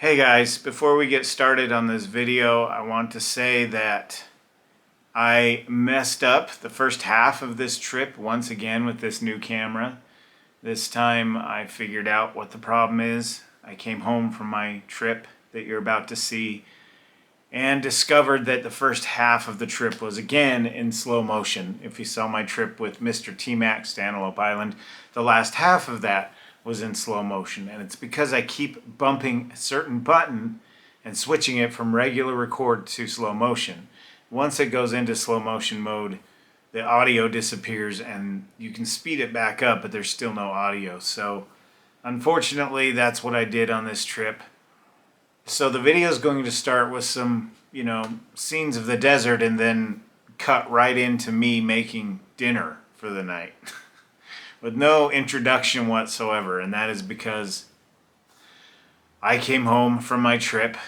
Hey guys, before we get started on this video, I want to say that I messed up the first half of this trip once again with this new camera. This time I figured out what the problem is. I came home from my trip that you're about to see and discovered that the first half of the trip was again in slow motion. If you saw my trip with Mr. T-Max to Antelope Island, the last half of that was in slow motion, and it's because I keep bumping a certain button and switching it from regular record to slow motion. Once it goes into slow motion mode, the audio disappears and you can speed it back up, but there's still no audio. So unfortunately, that's what I did on this trip. So the video is going to start with some, scenes of the desert and then cut right into me making dinner for the night. With no introduction whatsoever, and that is because I came home from my trip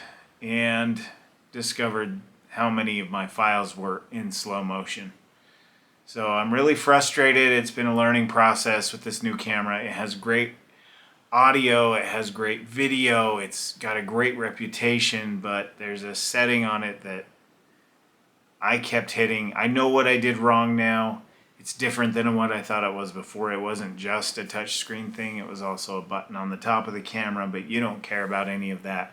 and discovered how many of my files were in slow motion. So I'm really frustrated. It's been a learning process with this new camera. It has great audio, it has great video, it's got a great reputation, but there's a setting on it that I kept hitting. I know what I did wrong now. It's different than what I thought it was before. It wasn't just a touch screen thing, it was also a button on the top of the camera, but you don't care about any of that.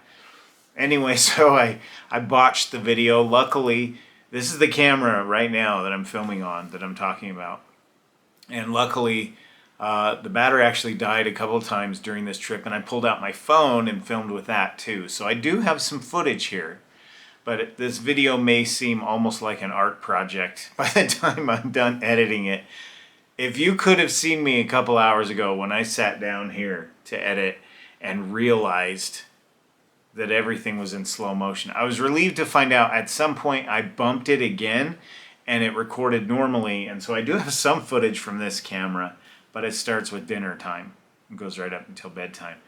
Anyway, so I botched the video. Luckily, this is the camera right now that I'm filming on, that I'm talking about. And luckily, the battery actually died a couple of times during this trip, and I pulled out my phone and filmed with that too. So I do have some footage here. But this video may seem almost like an art project by the time I'm done editing it. If you could have seen me a couple hours ago when I sat down here to edit and realized that everything was in slow motion, I was relieved to find out at some point I bumped it again and it recorded normally. And so I do have some footage from this camera, but it starts with dinner time. It goes right up until bedtime.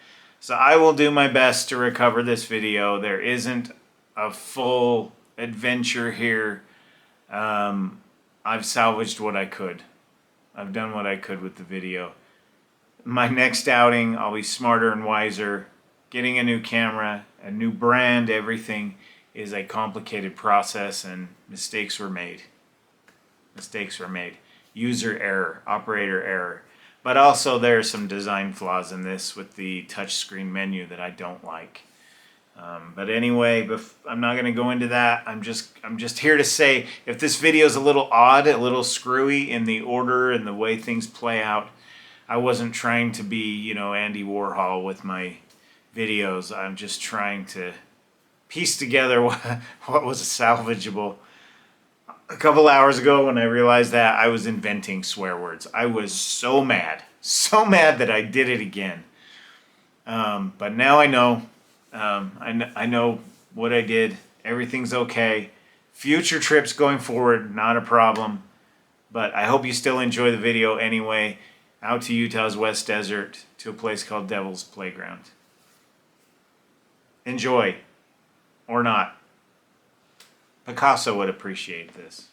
So I will do my best to recover this video. There isn't a full adventure here. I've salvaged what I could. I've done what I could with the video. My next outing, I'll be smarter and wiser. Getting a new camera, a new brand, everything is a complicated process, and mistakes were made. Mistakes were made. User error, operator error. But also there are some design flaws in this with the touchscreen menu that I don't like. But anyway, I'm not going to go into that. I'm just here to say, if this video is a little odd, a little screwy in the order and the way things play out, I wasn't trying to be, Andy Warhol with my videos. I'm just trying to piece together what was salvageable. A couple hours ago when I realized that, I was inventing swear words. I was so mad that I did it again. But now I know. I know what I did. Everything's okay. Future trips going forward, not a problem. But I hope you still enjoy the video anyway. Out to Utah's West Desert to a place called Devil's Playground. Enjoy. Or not. Picasso would appreciate this.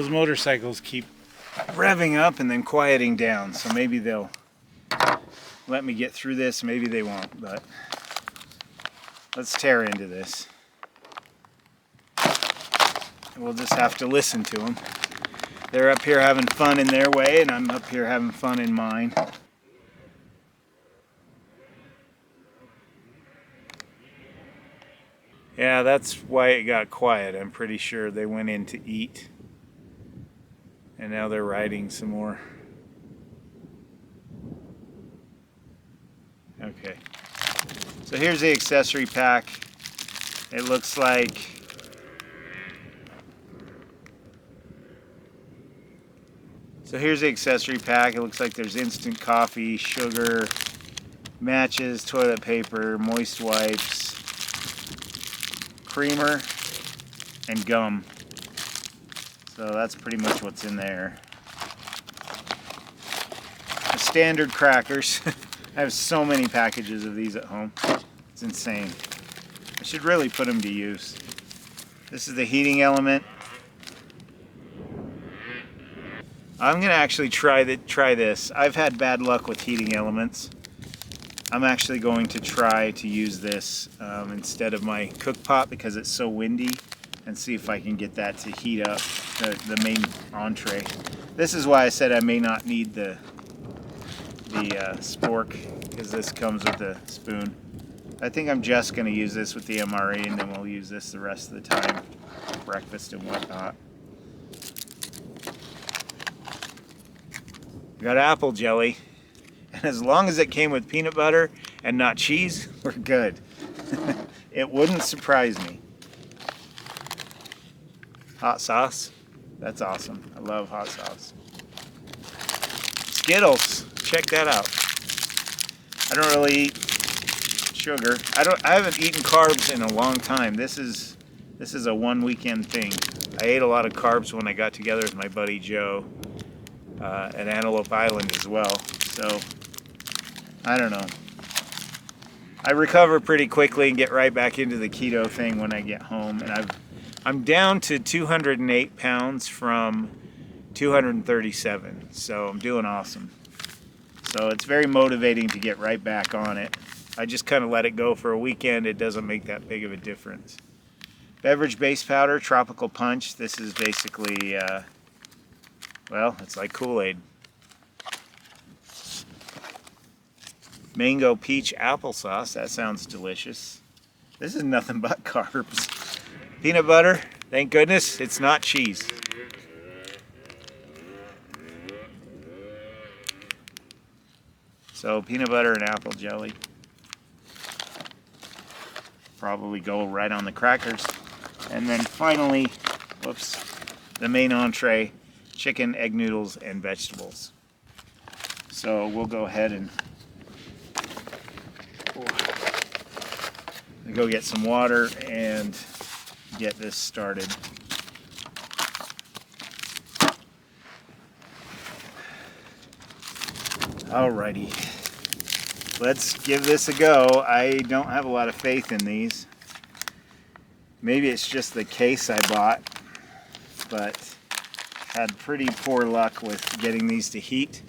those motorcycles keep revving up and then quieting down, so maybe they'll let me get through this, maybe they won't, but let's tear into this. We'll just have to listen to them. They're up here having fun in their way, and I'm up here having fun in mine. Yeah, that's why it got quiet. I'm pretty sure they went in to eat, and now they're riding some more. Okay, so here's the accessory pack. It looks like here's the accessory pack. It looks like there's instant coffee, sugar, matches, toilet paper, moist wipes, creamer, and gum. So that's pretty much what's in there. The standard crackers. I have so many packages of these at home. It's insane. I should really put them to use. This is the heating element. I'm gonna actually try this. I've had bad luck with heating elements. I'm actually going to try to use this instead of my cook pot because it's so windy, and see if I can get that to heat up the main entree. This is why I said I may not need the spork, because this comes with a spoon. I think I'm just going to use this with the MRE, and then we'll use this the rest of the time, breakfast and whatnot. We got apple jelly, and as long as it came with peanut butter and not cheese, we're good. It wouldn't surprise me. Hot sauce, that's awesome. I love hot sauce. Skittles, check that out. I don't really eat sugar. I haven't eaten carbs in a long time. This is a one weekend thing. I ate a lot of carbs when I got together with my buddy Joe at Antelope Island as well. So I don't know. I recover pretty quickly and get right back into the keto thing when I get home, and I'm down to 208 pounds from 237, so I'm doing awesome. So it's very motivating to get right back on it. I just kind of let it go for a weekend. It doesn't make that big of a difference. Beverage base powder, Tropical Punch. This is basically, well, it's like Kool-Aid. Mango peach applesauce. That sounds delicious. This is nothing but carbs. Peanut butter. Thank goodness it's not cheese. So peanut butter and apple jelly. Probably go right on the crackers. And then finally, whoops, the main entree, chicken, egg noodles, and vegetables. So we'll go ahead and go get some water and get this started. Alrighty, let's give this a go. I don't have a lot of faith in these. Maybe it's just the case I bought, but had pretty poor luck with getting these to heat.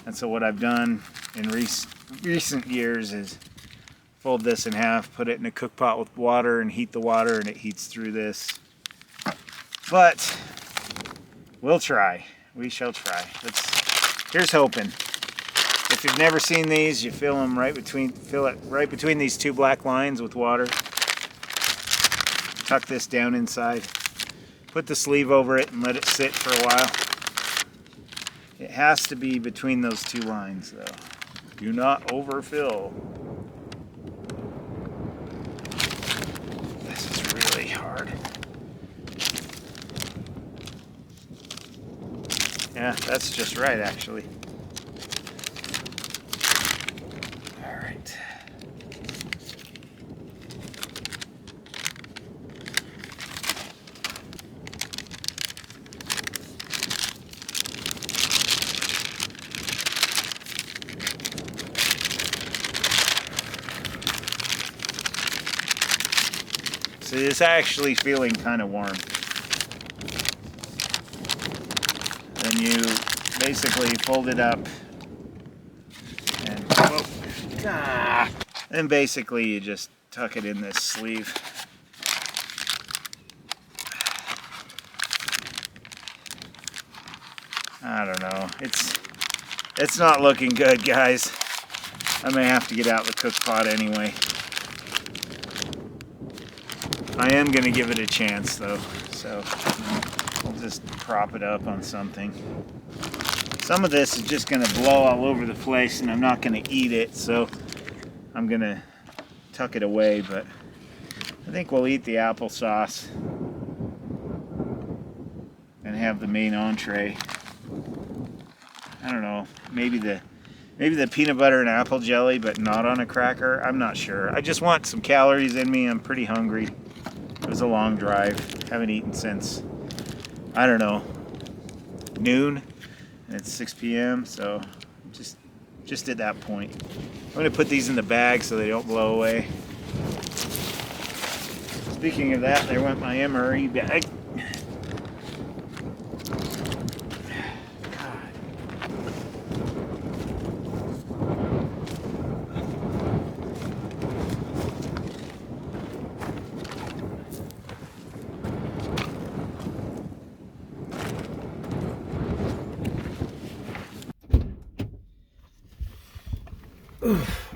And so what I've done in recent years is fold this in half, put it in a cook pot with water, and heat the water, and it heats through this. But we'll try. We shall try. Here's hoping. If you've never seen these, you fill it right between these two black lines with water. Tuck this down inside. Put the sleeve over it and let it sit for a while. It has to be between those two lines, though. Do not overfill. This is really hard. Yeah, that's just right, actually. All right. See, it's actually feeling kind of warm. and you basically fold it up and whoa, and basically you just tuck it in this sleeve. I don't know. It's not looking good, guys. I may have to get out the cook pot anyway. I am going to give it a chance though, so I'll just prop it up on something. Some of this is just going to blow all over the place and I'm not going to eat it, so I'm going to tuck it away, but I think we'll eat the applesauce and have the main entree. I don't know, maybe the peanut butter and apple jelly, but not on a cracker. I'm not sure. I just want some calories in me. I'm pretty hungry. It was a long drive. Haven't eaten since, I don't know, noon. And it's 6 p.m. So just at that point. I'm gonna put these in the bag so they don't blow away. Speaking of that, there went my MRE bag.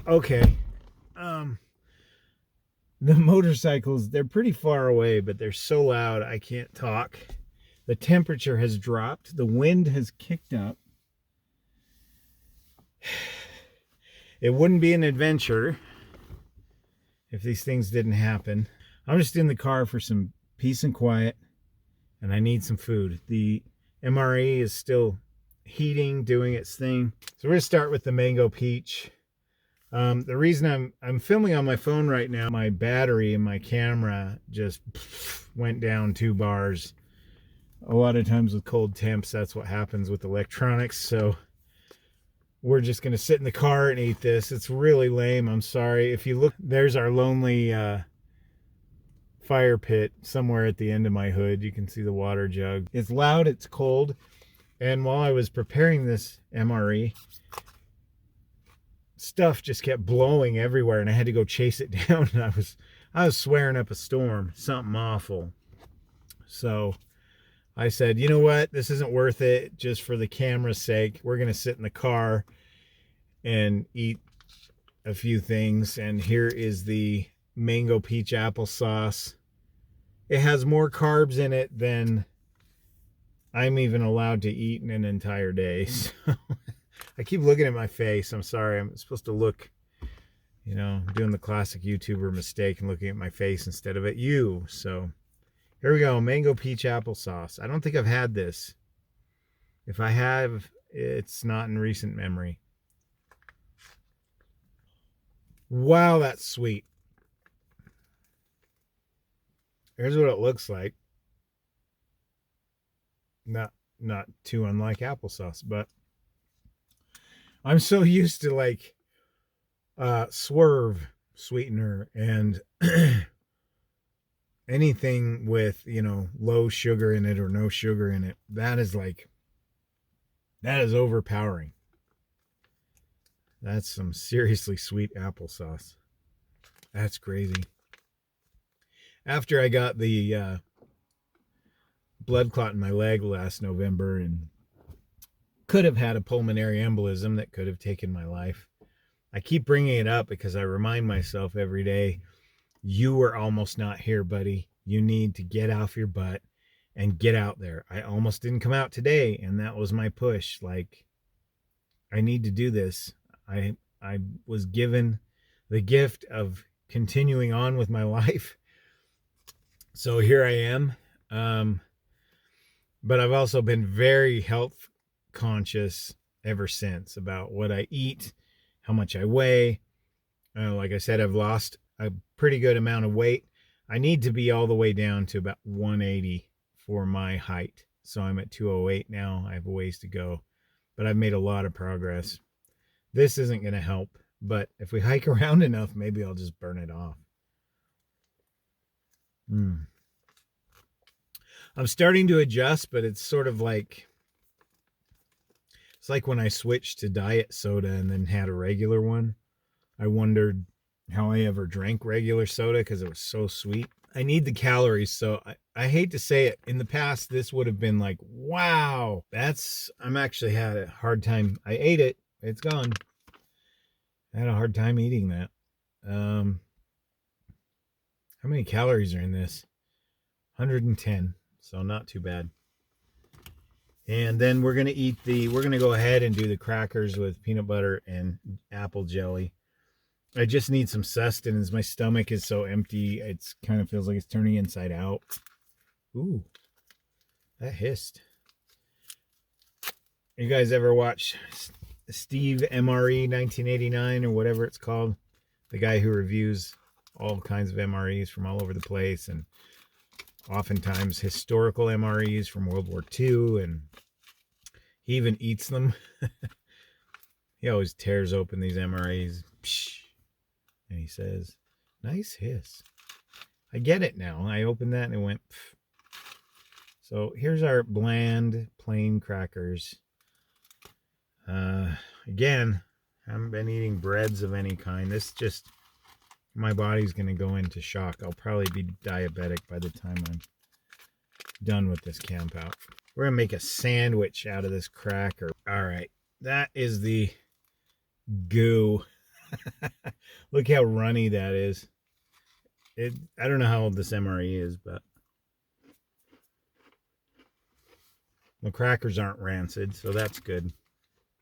Okay. The motorcycles, they're pretty far away, but they're so loud I can't talk. The temperature has dropped. The wind has kicked up. It wouldn't be an adventure if these things didn't happen. I'm just in the car for some peace and quiet, and I need some food. The MRE is still heating, doing its thing. So we're gonna start with the mango peach. The reason I'm filming on my phone right now, my battery in my camera just went down 2 bars. A lot of times with cold temps, that's what happens with electronics. So we're just gonna sit in the car and eat this. It's really lame, I'm sorry. If you look, there's our lonely fire pit somewhere at the end of my hood. You can see the water jug. It's loud, it's cold. And while I was preparing this MRE, stuff just kept blowing everywhere and I had to go chase it down, and I was swearing up a storm, something awful. So I said, you know what, this isn't worth it just for the camera's sake. We're gonna sit in the car and eat a few things. And here is the mango peach applesauce. It has more carbs in it than I'm even allowed to eat in an entire day. So I keep looking at my face. I'm sorry. I'm supposed to look, you know, doing the classic YouTuber mistake and looking at my face instead of at you. So here we go. Mango peach applesauce. I don't think I've had this. If I have, it's not in recent memory. Wow, that's sweet. Here's what it looks like. Not too unlike applesauce, but I'm so used to like Swerve sweetener and anything with, you know, low sugar in it or no sugar in it. That is overpowering. That's some seriously sweet applesauce. That's crazy. After I got the blood clot in my leg last November and could have had a pulmonary embolism that could have taken my life. I keep bringing it up because I remind myself every day, you were almost not here, buddy. You need to get off your butt and get out there. I almost didn't come out today, and that was my push. Like, I need to do this. I was given the gift of continuing on with my life. So here I am. But I've also been very health conscious ever since about what I eat, how much I weigh. Like I said, I've lost a pretty good amount of weight. I need to be all the way down to about 180 for my height. So I'm at 208 now. I have a ways to go, but I've made a lot of progress. This isn't going to help, but if we hike around enough, maybe I'll just burn it off. I'm starting to adjust, but it's sort of like It's like when I switched to diet soda and then had a regular one. I wondered how I ever drank regular soda because it was so sweet. I need the calories, so I hate to say it. In the past, this would have been like, wow, I'm actually had a hard time. I ate it. It's gone. I had a hard time eating that. How many calories are in this? 110, so not too bad. And then we're going to go ahead and do the crackers with peanut butter and apple jelly. I just need some sustenance. My stomach is so empty. It's kind of feels like it's turning inside out. Ooh, that hissed. You guys ever watch Steve MRE 1989 or whatever it's called? The guy who reviews all kinds of MREs from all over the place, and oftentimes historical MREs from World War II, and he even eats them. He always tears open these MREs, and he says, nice hiss. I get it now. I opened that and it went, pff. So here's our bland, plain crackers. Again, haven't been eating breads of any kind. This just, my body's going to go into shock. I'll probably be diabetic by the time I'm done with this Campout. We're going to make a sandwich out of this cracker. All right, that is the goo. Look how runny that is. I don't know how old this MRE is, but the crackers aren't rancid, so that's good.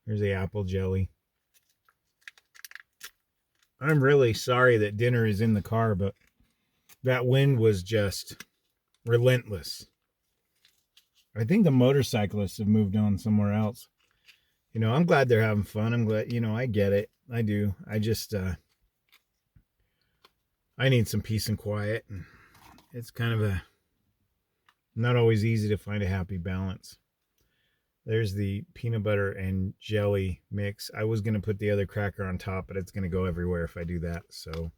Here's the apple jelly. I'm really sorry that dinner is in the car, but that wind was just relentless. I think the motorcyclists have moved on somewhere else. You know, I'm glad they're having fun. I'm glad, you know, I get it. I do. I just, I need some peace and quiet. And it's kind of not always easy to find a happy balance. There's the peanut butter and jelly mix. I was going to put the other cracker on top, but it's going to go everywhere if I do that. So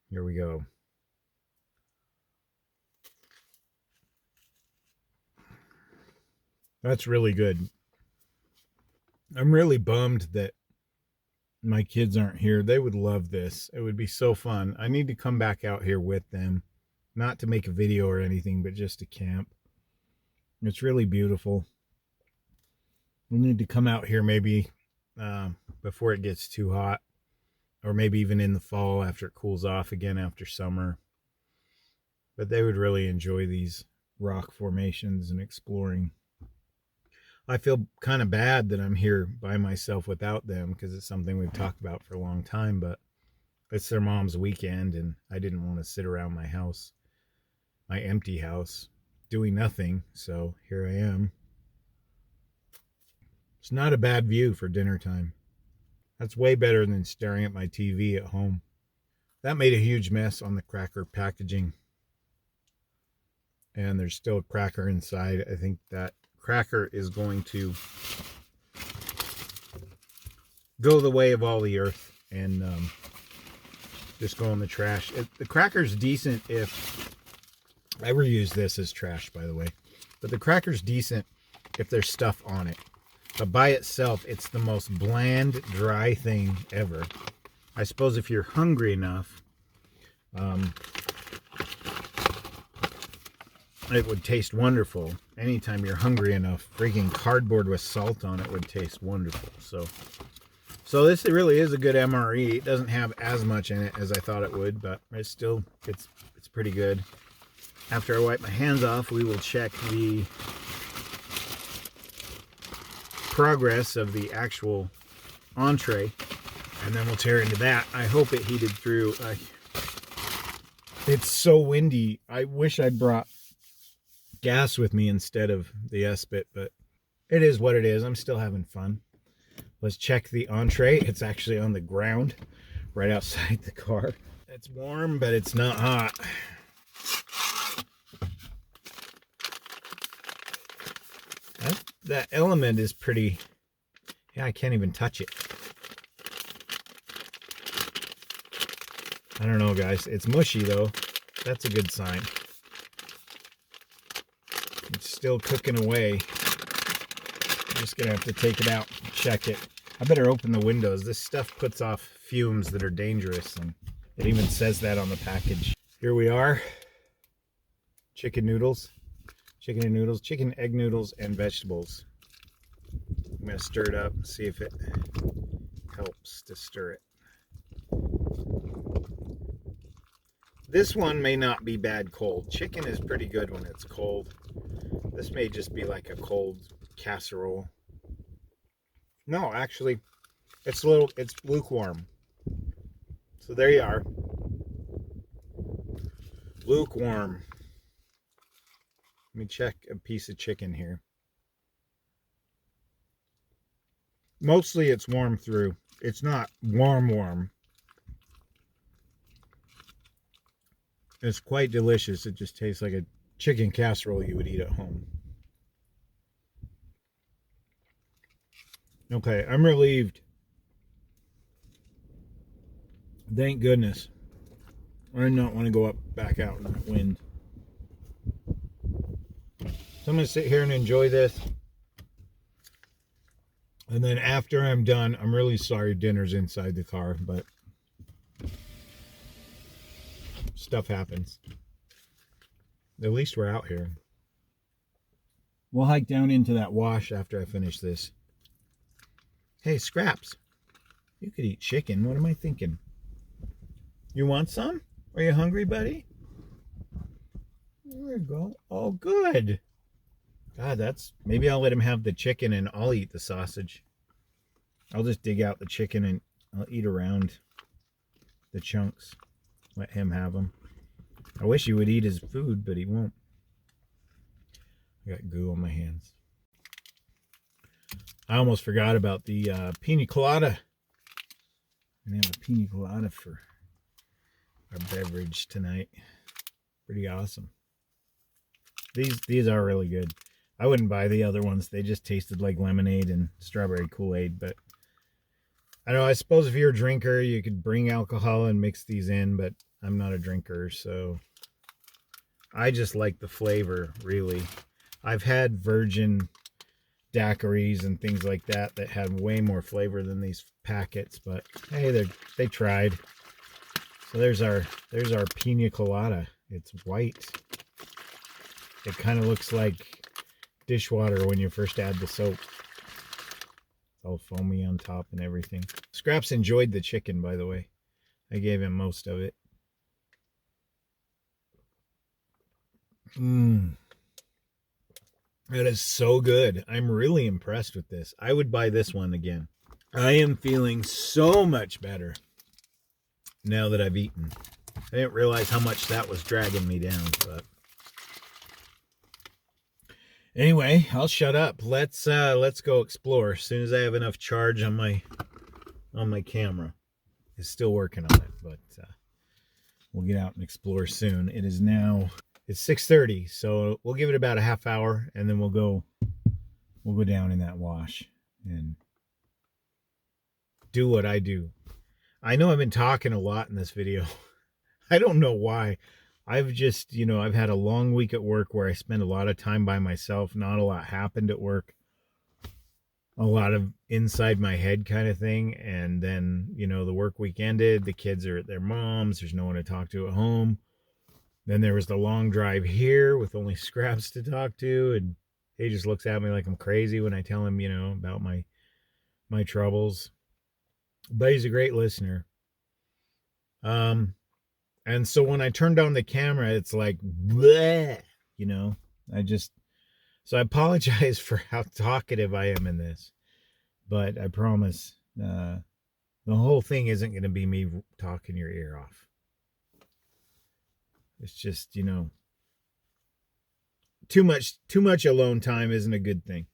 here we go. That's really good. I'm really bummed that my kids aren't here. They would love this. It would be so fun. I need to come back out here with them, not to make a video or anything, but just to camp. It's really beautiful. We need to come out here maybe before it gets too hot, or maybe even in the fall after it cools off again after summer. But they would really enjoy these rock formations and exploring. I feel kind of bad that I'm here by myself without them because it's something we've talked about for a long time, but it's their mom's weekend and I didn't want to sit around my house, my empty house, doing nothing. So here I am. It's not a bad view for dinner time. That's way better than staring at my TV at home. That made a huge mess on the cracker packaging. And there's still a cracker inside. I think that cracker is going to go the way of all the earth and just go in the trash. The cracker's decent if I reuse this as trash, by the way, but the cracker's decent if there's stuff on it. But by itself, it's the most bland, dry thing ever. I suppose if you're hungry enough, it would taste wonderful. Anytime you're hungry enough, freaking cardboard with salt on it would taste wonderful. So this really is a good MRE. It doesn't have as much in it as I thought it would, but it's pretty good. After I wipe my hands off, we will check the progress of the actual entree, and then we'll tear into that. I hope it heated through. It's so windy. I wish I'd brought gas with me instead of the S-Bit, but it is what it is. I'm still having fun. Let's check the entree. It's actually on the ground right outside the car. It's warm, but it's not hot. That element is pretty, yeah, I can't even touch it. I don't know, guys. It's mushy, though. That's a good sign. It's still cooking away. I'm just gonna have to take it out, check it. I better open the windows. This stuff puts off fumes that are dangerous, and it even says that on the package. Here we are. Chicken noodles, chicken egg noodles, and vegetables. I'm gonna stir it up, see if it helps to stir it. This one may not be bad cold. Chicken is pretty good when it's cold. This may just be like a cold casserole. No, actually, it's lukewarm. So there you are. Lukewarm. Let me check a piece of chicken here. Mostly it's warm through. It's not warm. It's quite delicious. It just tastes like a chicken casserole you would eat at home. Okay, I'm relieved. Thank goodness. I do not want to go back out in that wind. So I'm going to sit here and enjoy this. And then after I'm done, I'm really sorry dinner's inside the car, but stuff happens. At least we're out here. We'll hike down into that wash after I finish this. Hey, Scraps, you could eat chicken. What am I thinking? You want some? Are you hungry, buddy? There you go. Oh, good. God, maybe I'll let him have the chicken and I'll eat the sausage. I'll just dig out the chicken and I'll eat around the chunks. Let him have them. I wish he would eat his food, but he won't. I got goo on my hands. I almost forgot about the pina colada. I'm gonna have a pina colada for our beverage tonight. Pretty awesome. These are really good. I wouldn't buy the other ones. They just tasted like lemonade and strawberry Kool-Aid, but I don't know, I suppose if you're a drinker, you could bring alcohol and mix these in, but I'm not a drinker, so I just like the flavor, really. I've had virgin daiquiris and things like that had way more flavor than these packets, but hey, they tried. So there's our pina colada. It's white. It kind of looks like dishwater when you first add the soap. It's all foamy on top and everything. Scraps enjoyed the chicken, by the way. I gave him most of it. That is so good. I'm really impressed with this. I would buy this one again. I am feeling so much better now that I've eaten. I didn't realize how much that was dragging me down, but anyway, I'll shut up. Let's go explore. As soon as I have enough charge on my camera. It's still working on it, but we'll get out and explore soon. It's 6:30, so we'll give it about a half hour, and then we'll go down in that wash and do what I do. I know I've been talking a lot in this video. I don't know why. I've just, I've had a long week at work where I spend a lot of time by myself. Not a lot happened at work. A lot of inside my head kind of thing. And then, the work week ended. The kids are at their mom's. There's no one to talk to at home. Then there was the long drive here with only Scraps to talk to. And he just looks at me like I'm crazy when I tell him, about my troubles. But he's a great listener. And so when I turned on the camera, it's like, bleh, so I apologize for how talkative I am in this, but I promise, the whole thing isn't going to be me talking your ear off. It's just, too much alone time isn't a good thing.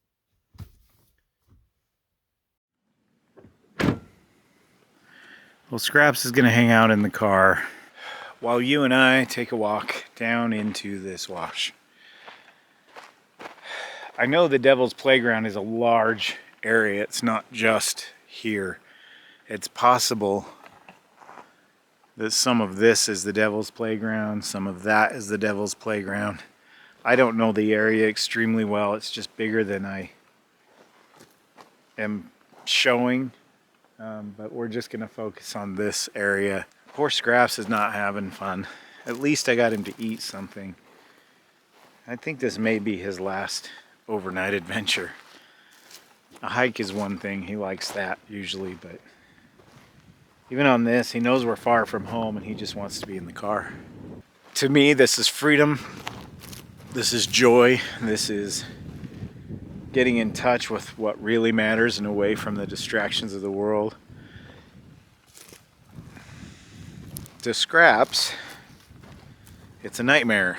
Well, Scraps is going to hang out in the car while you and I take a walk down into this wash. I know the Devil's Playground is a large area. It's not just here. It's possible that some of this is the Devil's Playground, some of that is the Devil's Playground. I don't know the area extremely well. It's just bigger than I am showing, but we're just gonna focus on this area. Poor Scraps is not having fun. At least I got him to eat something. I think this may be his last overnight adventure. A hike is one thing, he likes that usually, but even on this, he knows we're far from home and he just wants to be in the car. To me, this is freedom. This is joy. This is getting in touch with what really matters and away from the distractions of the world. To Scraps, it's a nightmare.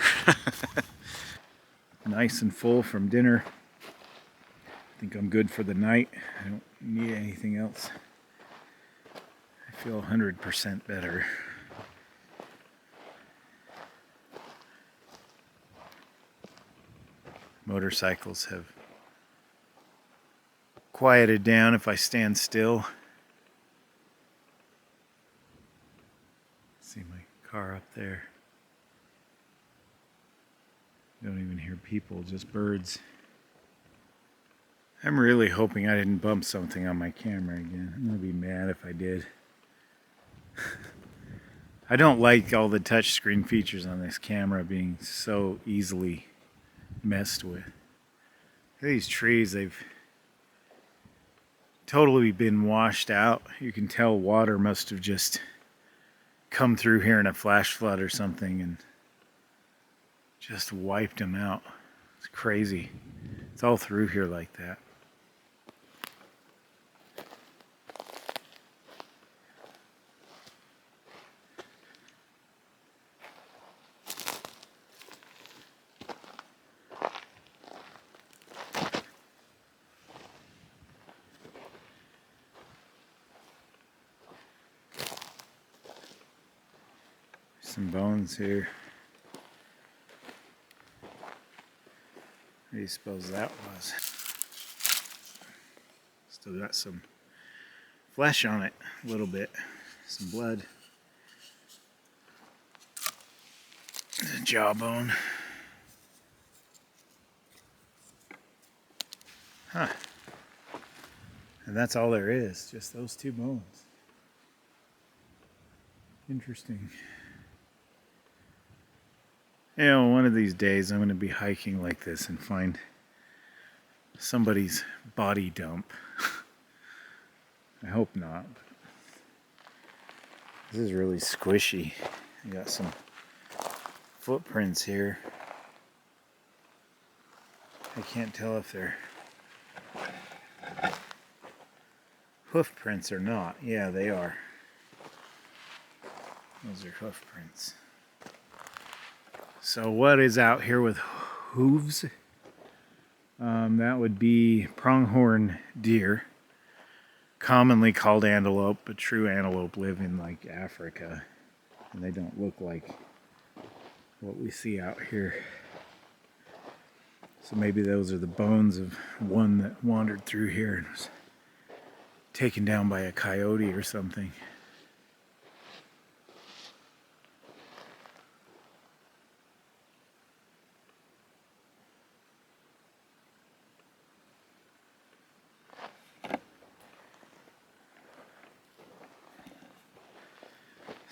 Nice and full from dinner. I think I'm good for the night. I don't need anything else. I feel 100% better. Motorcycles have quieted down if I stand still. See my car up there. Don't even hear people, just birds. I'm really hoping I didn't bump something on my camera again. I'm gonna be mad if I did. I don't like all the touchscreen features on this camera being so easily messed with. These trees, they've totally been washed out. You can tell water must have just come through here in a flash flood or something and just wiped them out. It's crazy. It's all through here like that. Some bones here. What do you suppose that was? Still got some flesh on it, a little bit, some blood. Jawbone. Huh. And that's all there is, just those two bones. Interesting. You know, one of these days I'm going to be hiking like this and find somebody's body dump. I hope not. This is really squishy. You got some footprints here. I can't tell if they're hoof prints or not. Yeah, they are. Those are hoof prints. So what is out here with hooves? That would be pronghorn deer, commonly called antelope, but true antelope live in like Africa, and they don't look like what we see out here. So maybe those are the bones of one that wandered through here and was taken down by a coyote or something.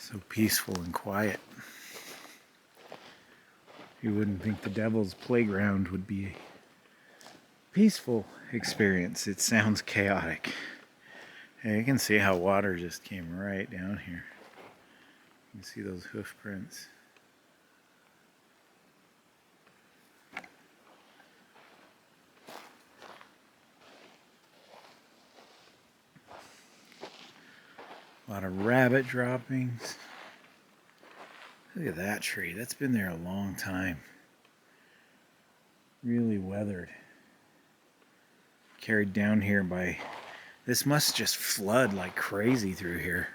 So peaceful and quiet. You wouldn't think the devil's playground would be a peaceful experience. It sounds chaotic. And you can see how water just came right down here. You can see those hoof prints. A lot of rabbit droppings. Look at that tree. That's been there a long time. Really weathered. Carried down here by... This must just flood like crazy through here.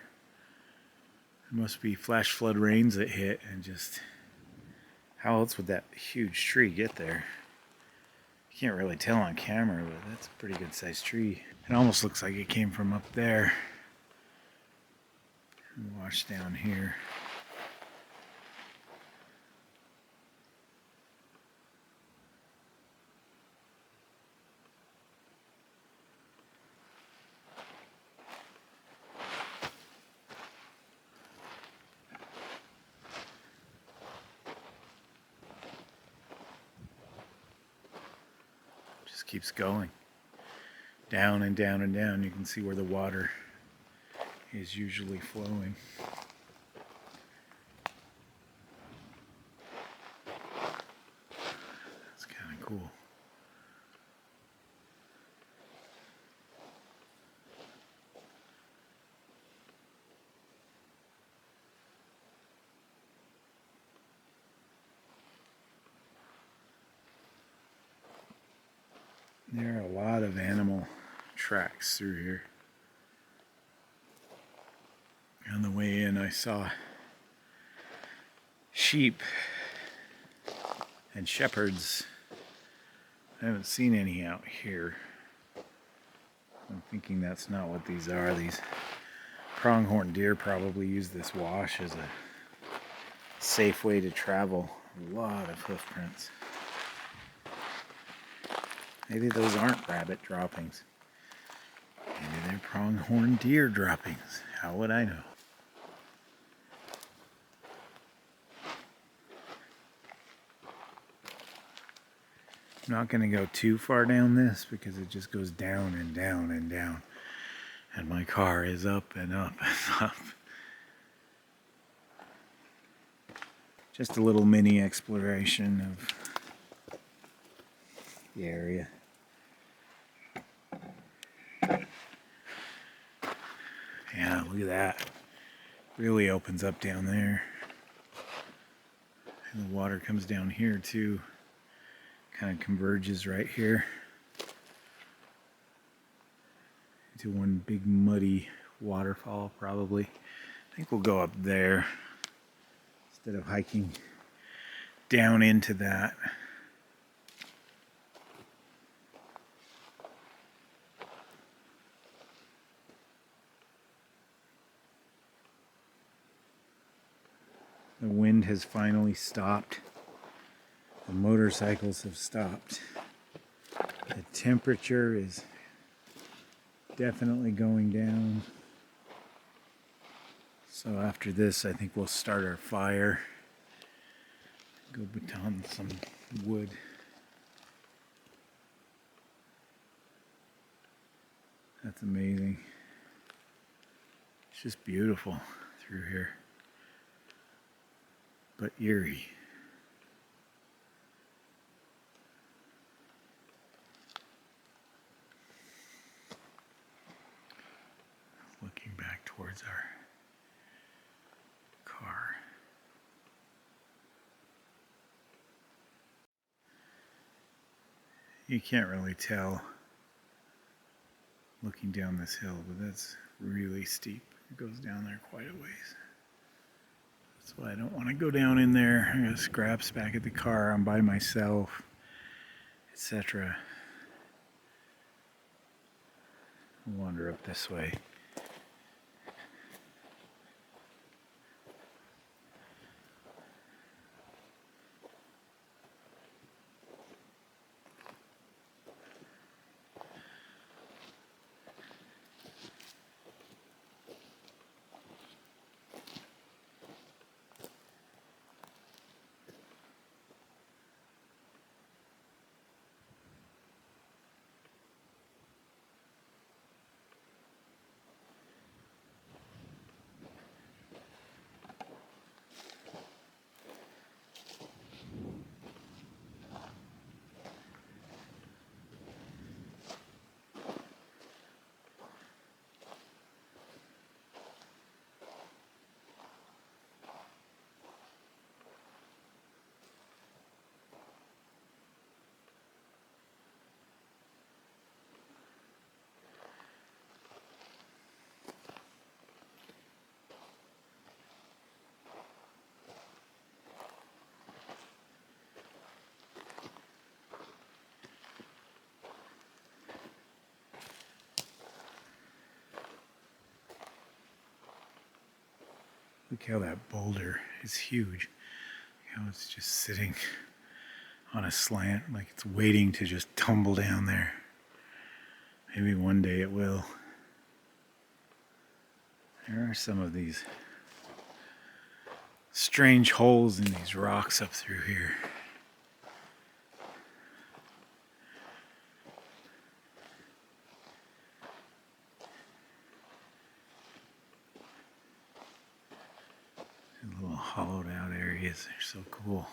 There must be flash flood rains that hit and just... How else would that huge tree get there? You can't really tell on camera, but that's a pretty good sized tree. It almost looks like it came from up there. Wash down here. keeps going. Down and down and down. You can see where the water is usually flowing. It's kind of cool. There are a lot of animal tracks through here. On the way in, I saw sheep and shepherds. I haven't seen any out here. I'm thinking that's not what these are. These pronghorn deer probably use this wash as a safe way to travel. A lot of hoof prints. Maybe those aren't rabbit droppings. Maybe they're pronghorn deer droppings. How would I know? I'm not going to go too far down this because it just goes down and down and down. And my car is up and up and up. Just a little mini exploration of the area. Yeah, look at that. Really opens up down there. And the water comes down here too. Kind of converges right here into one big muddy waterfall probably. I think we'll go up there instead of hiking down into that. The wind has finally stopped. The motorcycles have stopped. The temperature is definitely going down. So after this, I think we'll start our fire. Go baton some wood. That's amazing. It's just beautiful through here. But eerie. Looking back towards our car. You can't really tell looking down this hill, but that's really steep. It goes down there quite a ways. That's why I don't want to go down in there. I got scraps back at the car. I'm by myself, etc. Wander up this way. Look how that boulder is huge. Look how it's just sitting on a slant, like it's waiting to just tumble down there. Maybe one day it will. There are some of these strange holes in these rocks up through here. hollowed out areas. They're so cool.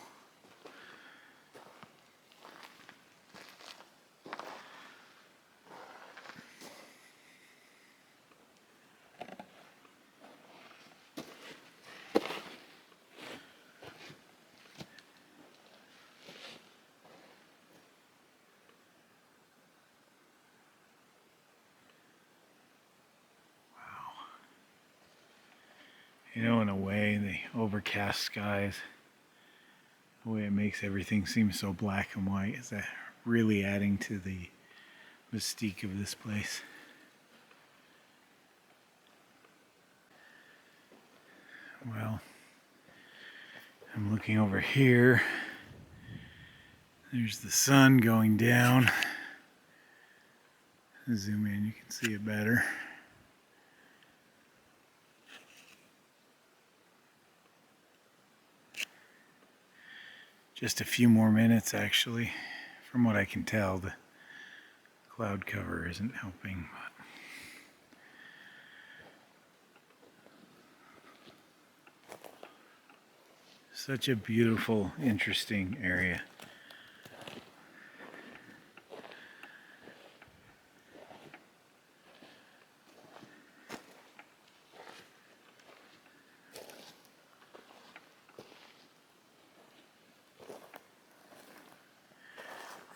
You know, in a way, the overcast skies, the way it makes everything seem so black and white, is that really adding to the mystique of this place. Well, I'm looking over here. There's the sun going down. Zoom in, you can see it better. Just a few more minutes, actually. From what I can tell, the cloud cover isn't helping. But such a beautiful, interesting area.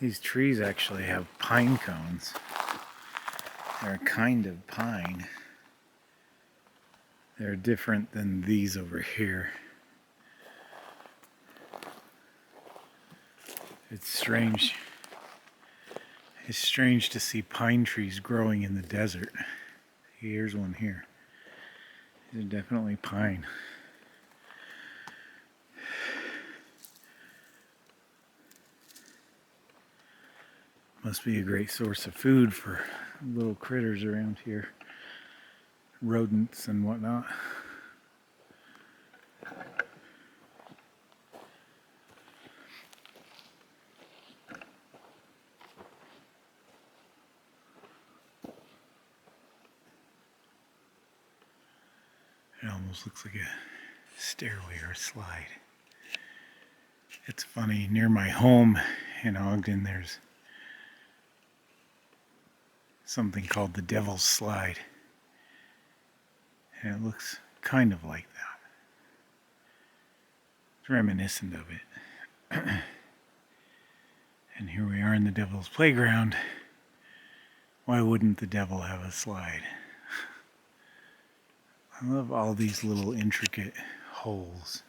These trees actually have pine cones. They're a kind of pine. They're different than these over here. It's strange. It's strange to see pine trees growing in the desert. Here's one here. These are definitely pine. Must be a great source of food for little critters around here. Rodents and whatnot. It almost looks like a stairway or a slide. It's funny, near my home in Ogden, there's something called the Devil's Slide. And it looks kind of like that. It's reminiscent of it. And here we are in the Devil's Playground. Why wouldn't the devil have a slide? I love all these little intricate holes.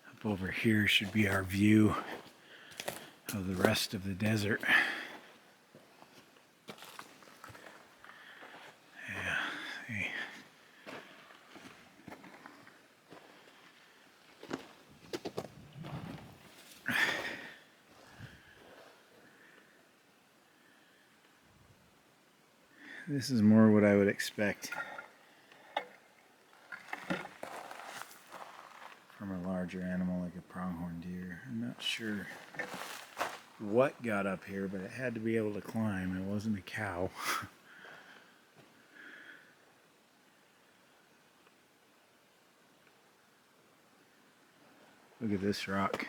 Up over here should be our view of the rest of the desert. Yeah, see. This is more what I would expect from a larger animal like a pronghorn deer. I'm not sure what got up here, but it had to be able to climb. It wasn't a cow. Look at this rock.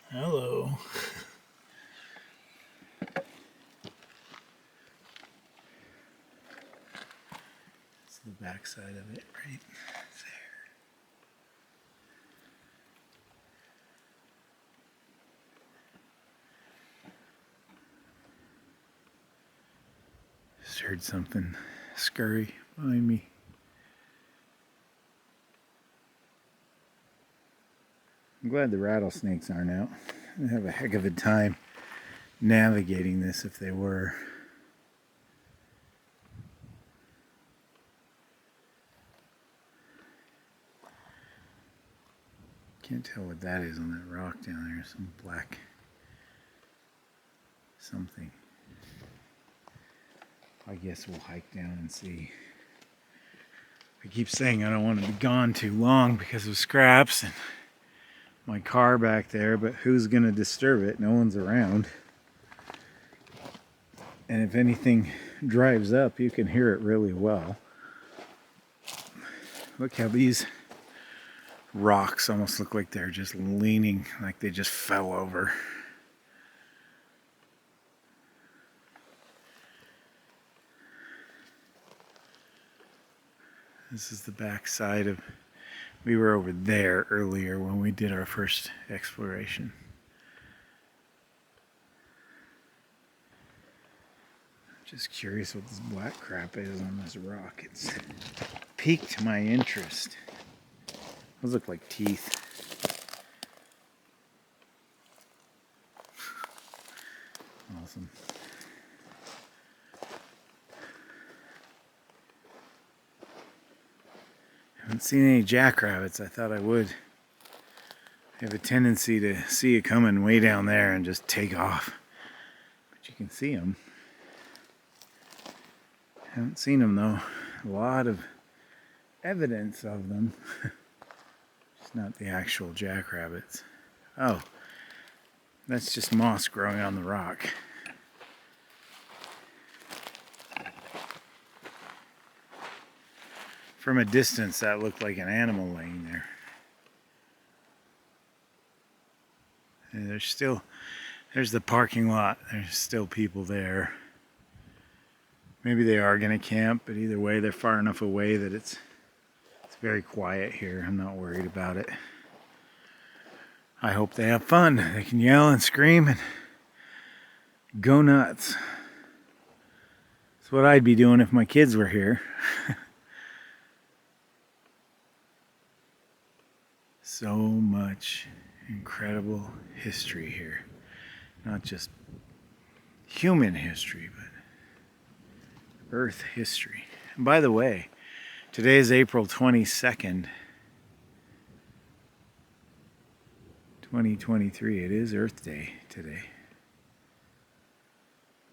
Hello. It's the back side of it right there. Just heard something scurry behind me. I'm glad the rattlesnakes aren't out. I'd have a heck of a time navigating this if they were. Can't tell what that is on that rock down there. Some black something. I guess we'll hike down and see. I keep saying I don't want to be gone too long because of scraps and my car back there, but who's going to disturb it? No one's around. And if anything drives up, you can hear it really well. Look how these rocks almost look like they're just leaning, like they just fell over. This is the back side of, we were over there earlier when we did our first exploration. Just curious what this black crap is on this rock. It's piqued my interest. Those look like teeth. Awesome. Haven't seen any jackrabbits. I thought I would. I have a tendency to see it coming way down there and just take off. But you can see them. Haven't seen them though. A lot of evidence of them. It's not the actual jackrabbits. Oh, that's just moss growing on the rock. From a distance, that looked like an animal laying there. And there's the parking lot. There's still people there. Maybe they are going to camp, but either way, they're far enough away that it's very quiet here. I'm not worried about it. I hope they have fun. They can yell and scream and go nuts. That's what I'd be doing if my kids were here. So much incredible history here. Not just human history, but Earth history. And by the way, today is April 22nd, 2023. It is Earth Day today.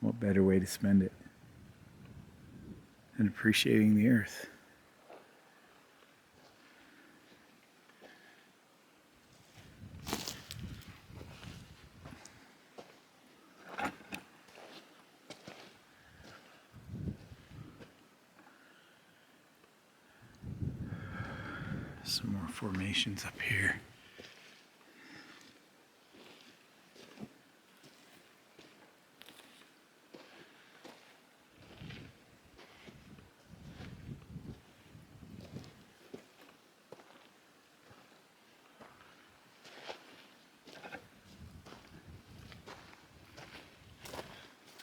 What better way to spend it than appreciating the Earth? Some more formations up here.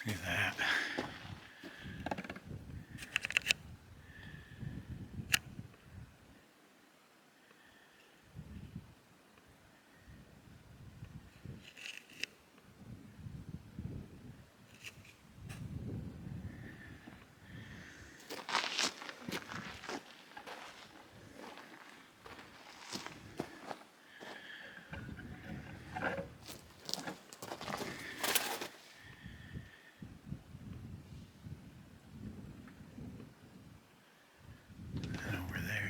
Look at that.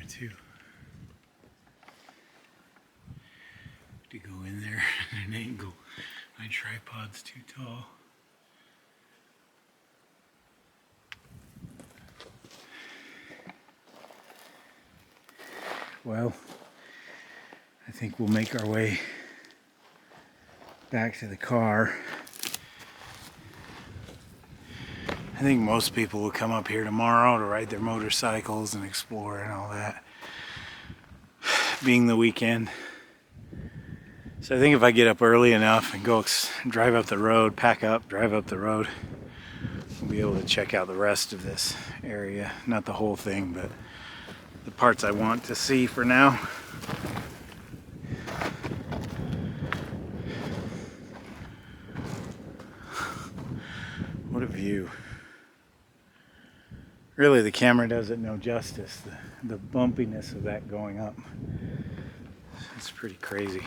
Too. To go in there at an angle. My tripod's too tall. Well, I think we'll make our way back to the car. I think most people will come up here tomorrow to ride their motorcycles and explore and all that, being the weekend. So I think if I get up early enough and go drive up the road, pack up, drive up the road, we'll be able to check out the rest of this area. Not the whole thing, but the parts I want to see for now. What a view. Really, the camera does it no justice. The bumpiness of that going up. It's pretty crazy.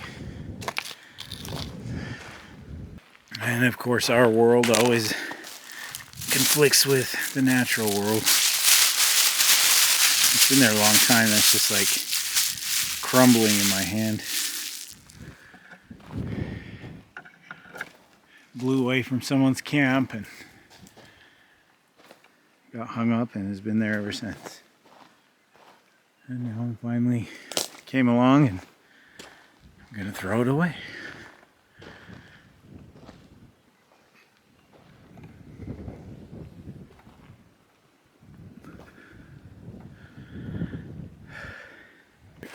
And of course, our world always conflicts with the natural world. It's been there a long time. That's just like crumbling in my hand. Blew away from someone's camp and got hung up and has been there ever since. And now I finally came along and I'm gonna throw it away.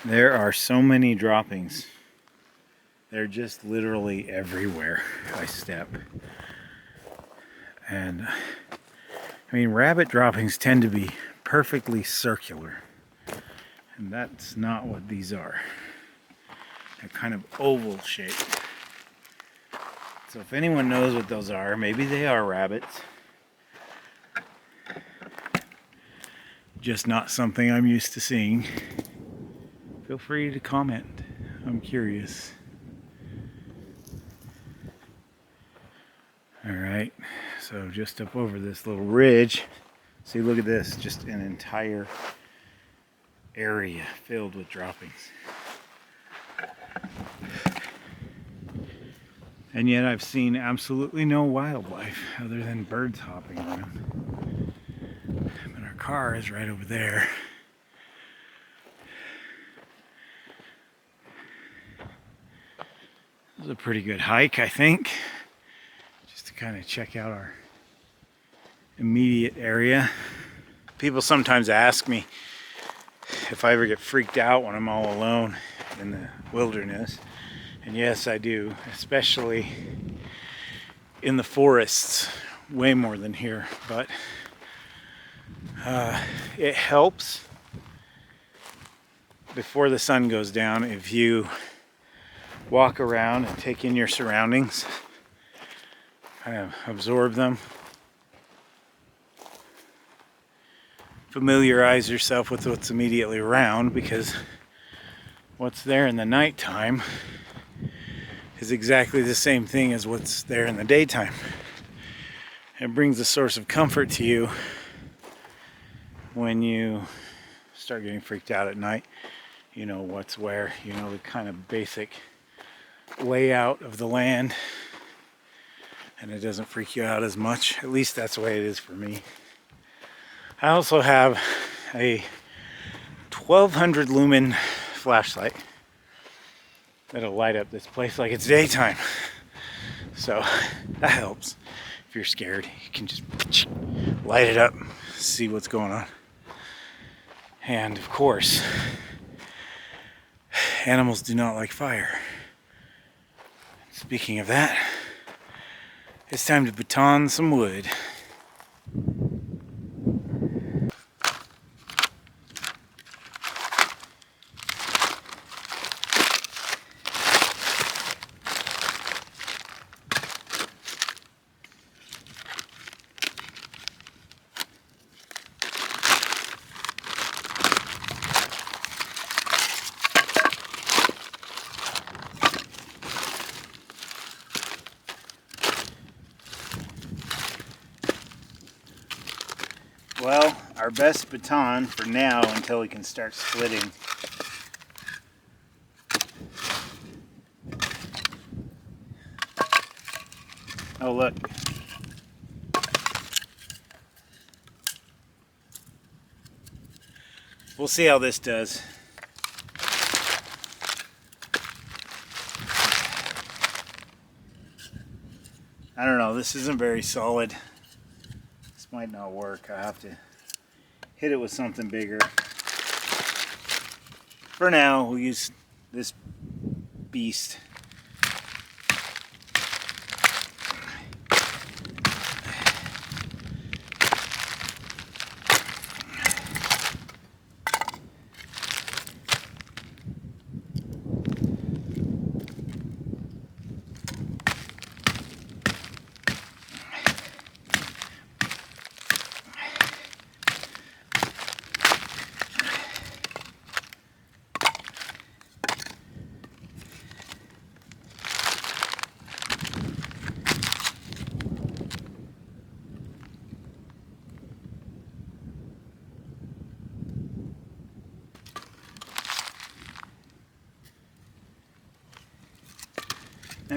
There are so many droppings. They're just literally everywhere I step. And I mean, rabbit droppings tend to be perfectly circular. And that's not what these are. They're kind of oval shaped. So if anyone knows what those are, maybe they are rabbits. Just not something I'm used to seeing. Feel free to comment. I'm curious. Alright, so just up over this little ridge, see, look at this, just an entire area filled with droppings. And yet I've seen absolutely no wildlife other than birds hopping around. But our car is right over there. This is a pretty good hike, I think, just to kind of check out our immediate area. People sometimes ask me if I ever get freaked out when I'm all alone in the wilderness. And yes, I do, especially in the forests, way more than here. But it helps before the sun goes down if you walk around and take in your surroundings, kind of absorb them, familiarize yourself with what's immediately around, because what's there in the nighttime is exactly the same thing as what's there in the daytime. It brings a source of comfort to you when you start getting freaked out at night. You know what's where, you know the kind of basic layout of the land, and it doesn't freak you out as much. At least that's the way it is for me. I also have a 1200 lumen flashlight that'll light up this place like it's daytime. So that helps. If you're scared, you can just light it up, see what's going on. And of course, animals do not like fire. Speaking of that, it's time to baton some wood. Well, our best baton for now until we can start splitting. Oh, look. We'll see how this does. I don't know, this isn't very solid. This might not work. I have to hit it with something bigger. For now, we'll use this beast.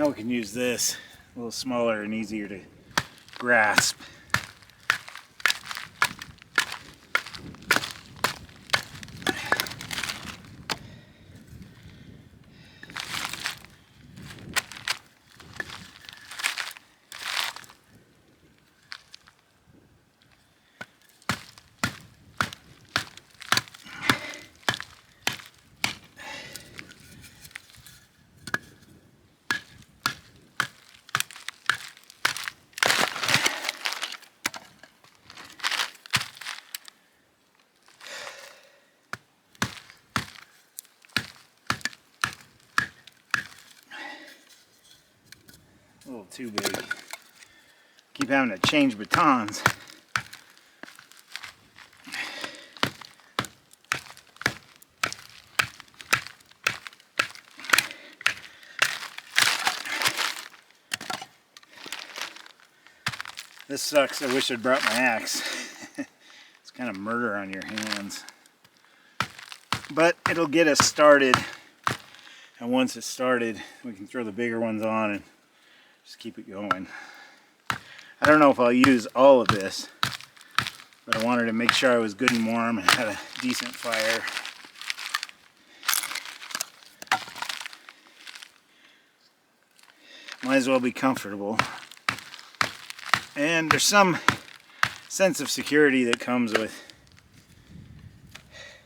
Now we can use this, a little smaller and easier to grasp. A little too big. Keep having to change batons. This sucks. I wish I'd brought my axe. It's kind of murder on your hands. But it'll get us started. And once it's started, we can throw the bigger ones on and just keep it going. I don't know if I'll use all of this, but I wanted to make sure I was good and warm and had a decent fire. Might as well be comfortable. And there's some sense of security that comes with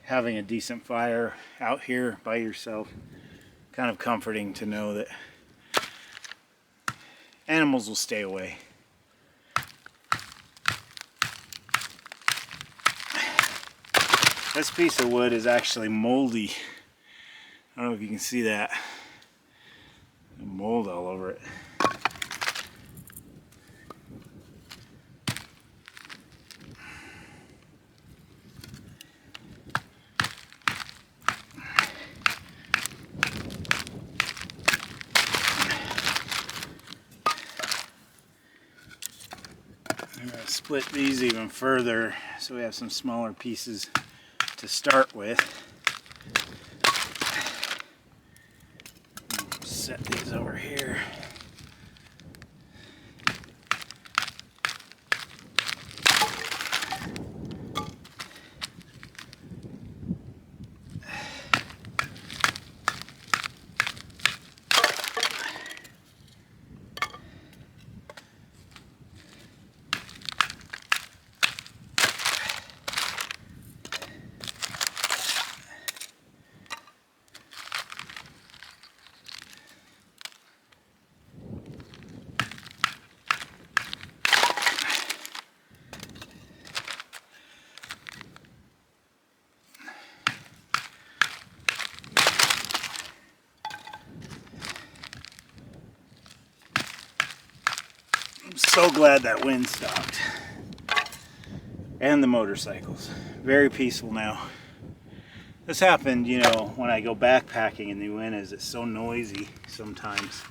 having a decent fire out here by yourself. Kind of comforting to know that animals will stay away. This piece of wood is actually moldy. I don't know if you can see that. Mold all over it. I'm going to split these even further so we have some smaller pieces to start with. Set these over here. I'm so glad that wind stopped. And the motorcycles. Very peaceful now. This happened, you know, when I go backpacking in the Uintas. It's so noisy sometimes.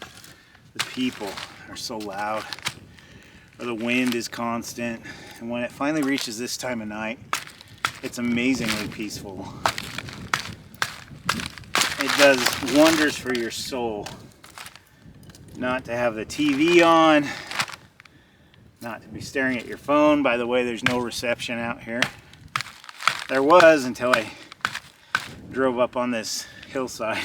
The people are so loud. Or the wind is constant. And when it finally reaches this time of night, it's amazingly peaceful. It does wonders for your soul. Not to have the TV on. Not to be staring at your phone. By the way, there's no reception out here. There was until I drove up on this hillside.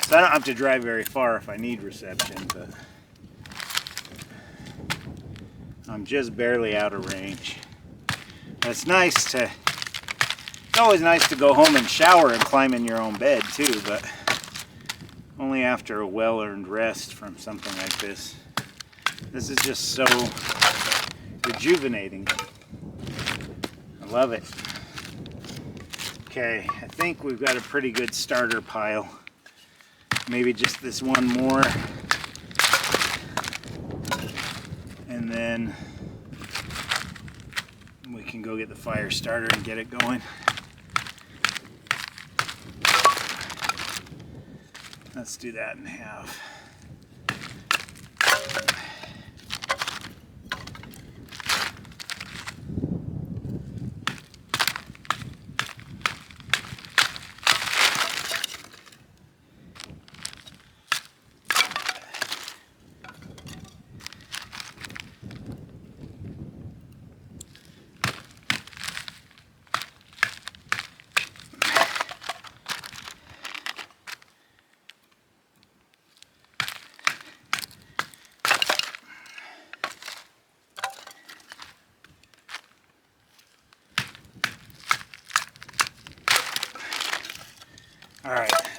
So I don't have to drive very far if I need reception, but I'm just barely out of range. But it's nice to, it's always nice to go home and shower and climb in your own bed too, but only after a well-earned rest from something like this. This is just so rejuvenating. I love it. Okay, I think we've got a pretty good starter pile. Maybe just this one more. And then we can go get the fire starter and get it going. Let's do that in half.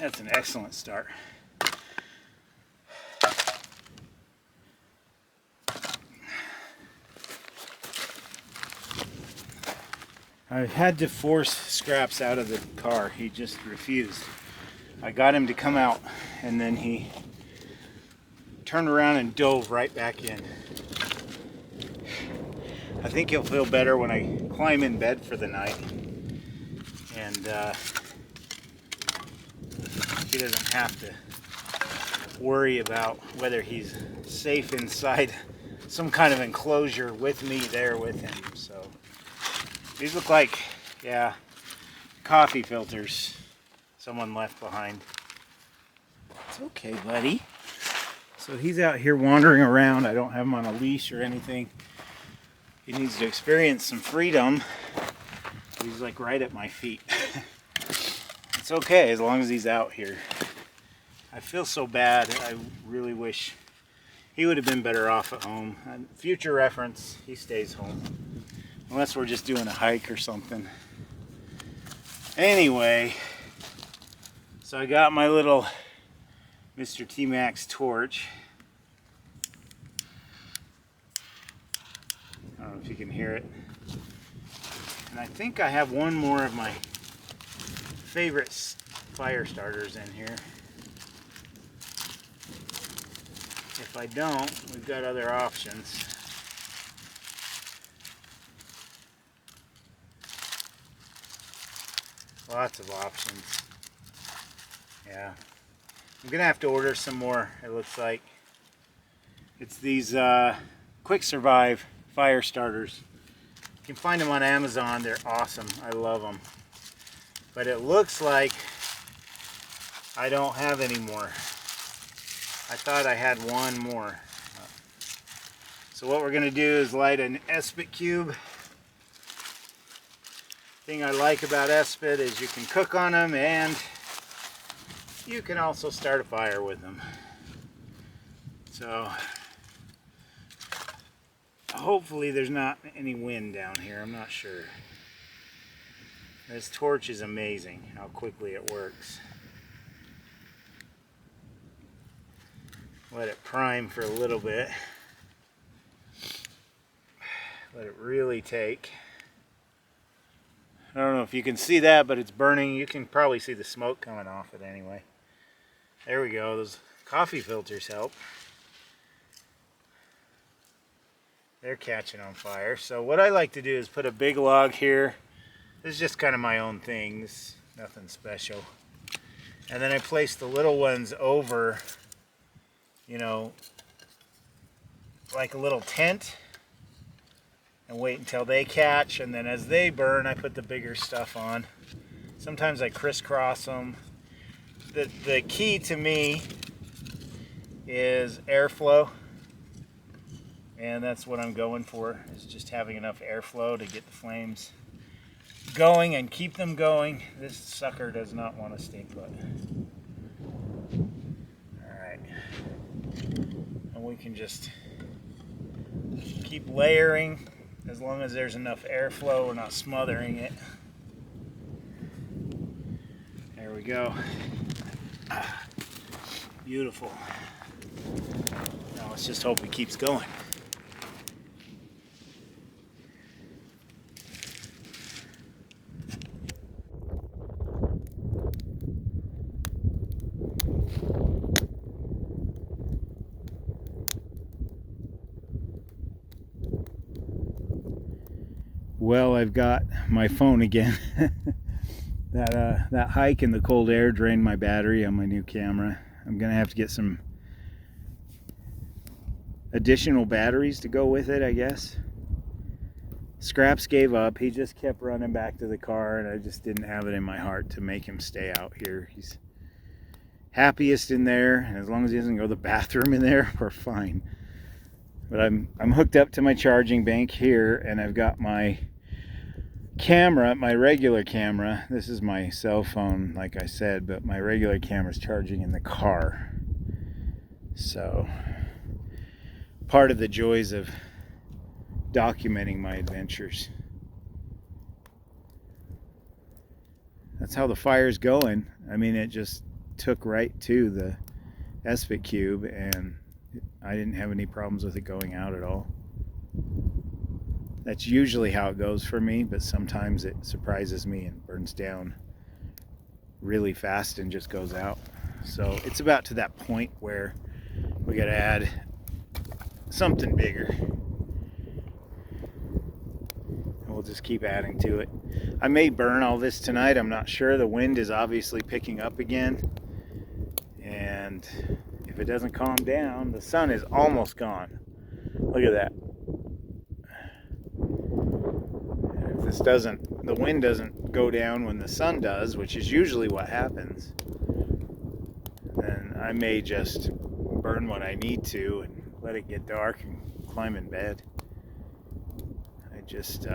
That's an excellent start. I had to force Scraps out of the car. He just refused. I got him to come out, and then he turned around and dove right back in. I think he'll feel better when I climb in bed for the night, and he doesn't have to worry about whether he's safe inside some kind of enclosure with me there with him. So these look like, yeah, coffee filters someone left behind. It's okay, buddy. So he's out here wandering around. I don't have him on a leash or anything. He needs to experience some freedom. He's like right at my feet. It's okay as long as he's out here. I feel so bad. I really wish he would have been better off at home. And future reference, he stays home. Unless we're just doing a hike or something. Anyway, so I got my little Mr. T-Max torch. I don't know if you can hear it. And I think I have one more of my favorite fire starters in here. If I don't, we've got other options. Lots of options. Yeah. I'm gonna have to order some more, it looks like. It's these Quick Survive fire starters. You can find them on Amazon. They're awesome. I love them. But it looks like I don't have any more. I thought I had one more. So what we're gonna do is light an Espit cube. Thing I like about Espit is you can cook on them and you can also start a fire with them. So hopefully there's not any wind down here. I'm not sure. This torch is amazing how quickly it works. Let it prime for a little bit. Let it really take. I don't know if you can see that, but it's burning. You can probably see the smoke coming off it anyway. There we go. Those coffee filters help. They're catching on fire. So what I like to do is put a big log here. This is just kind of my own thing. This is nothing special. And then I place the little ones over, you know, like a little tent, and wait until they catch, and then as they burn I put the bigger stuff on. Sometimes I crisscross them. The key to me is airflow, and that's what I'm going for, is just having enough airflow to get the flames going and keep them going. This sucker does not want to stay put. Alright, and we can just keep layering. As long as there's enough airflow, we're not smothering it. There we go. Beautiful. Now let's just hope it keeps going. Well, I've got my phone again. That hike in the cold air drained my battery on my new camera. I'm gonna have to get some additional batteries to go with it, I guess. Scraps gave up. He just kept running back to the car, and I just didn't have it in my heart to make him stay out here. He's happiest in there, and as long as he doesn't go to the bathroom in there, we're fine. But I'm hooked up to my charging bank here, and I've got my camera, my regular camera. This is my cell phone, like I said, but my regular camera's charging in the car. So part of the joys of documenting my adventures. That's how the fire's going. I mean, it just took right to the SPIT cube, and I didn't have any problems with it going out at all. That's usually how it goes for me, but sometimes it surprises me and burns down really fast and just goes out. So it's about to that point where we got to add something bigger. And we'll just keep adding to it. I may burn all this tonight. I'm not sure. The wind is obviously picking up again. And if it doesn't calm down, the sun is almost gone. Look at that. And if this doesn't, the wind doesn't go down when the sun does, which is usually what happens, then I may just burn what I need to and let it get dark and climb in bed. I just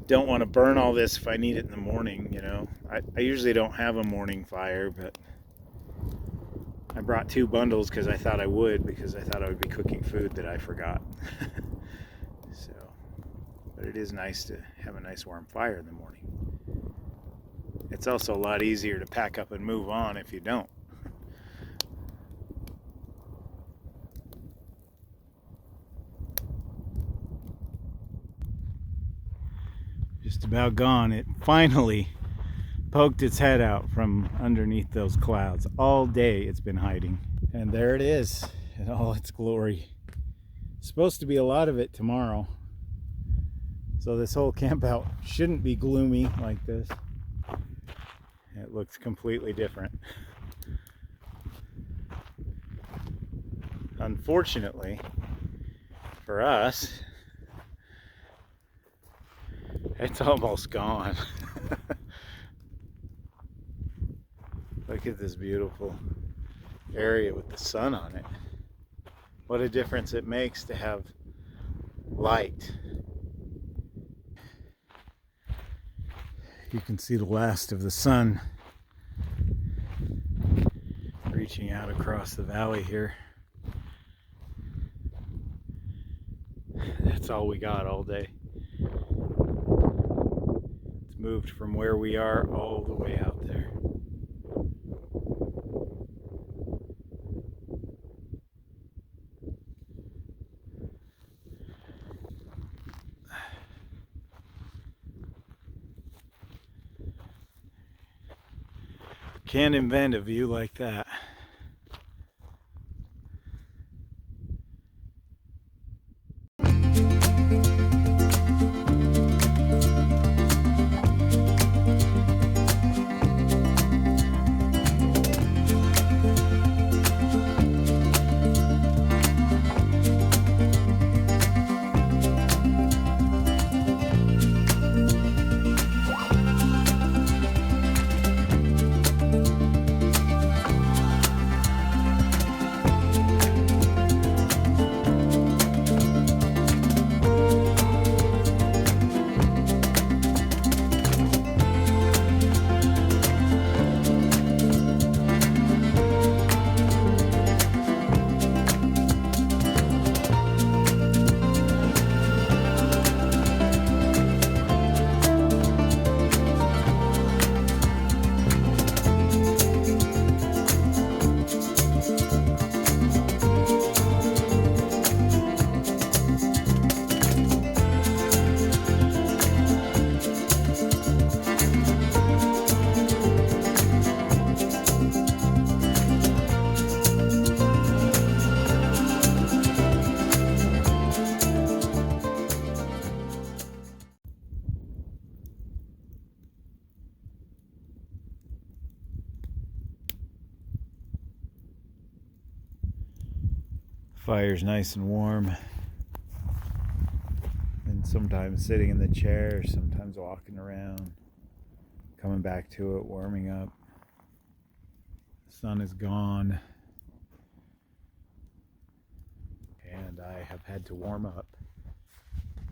don't want to burn all this if I need it in the morning, you know. I usually don't have a morning fire, but I brought 2 bundles because I thought I would be cooking food that I forgot. So, but it is nice to have a nice warm fire in the morning. It's also a lot easier to pack up and move on if you don't. Just about gone. It finally poked its head out from underneath those clouds. All day it's been hiding. And there it is in all its glory. Supposed to be a lot of it tomorrow. So this whole campout shouldn't be gloomy like this. It looks completely different. Unfortunately for us, it's almost gone. Look at this beautiful area with the sun on it. What a difference it makes to have light. You can see the last of the sun reaching out across the valley here. That's all we got all day. It's moved from where we are all the way out there. Can't invent a view like that. Fire's nice and warm, and sometimes sitting in the chair, sometimes walking around, coming back to it, warming up. The sun is gone, and I have had to warm up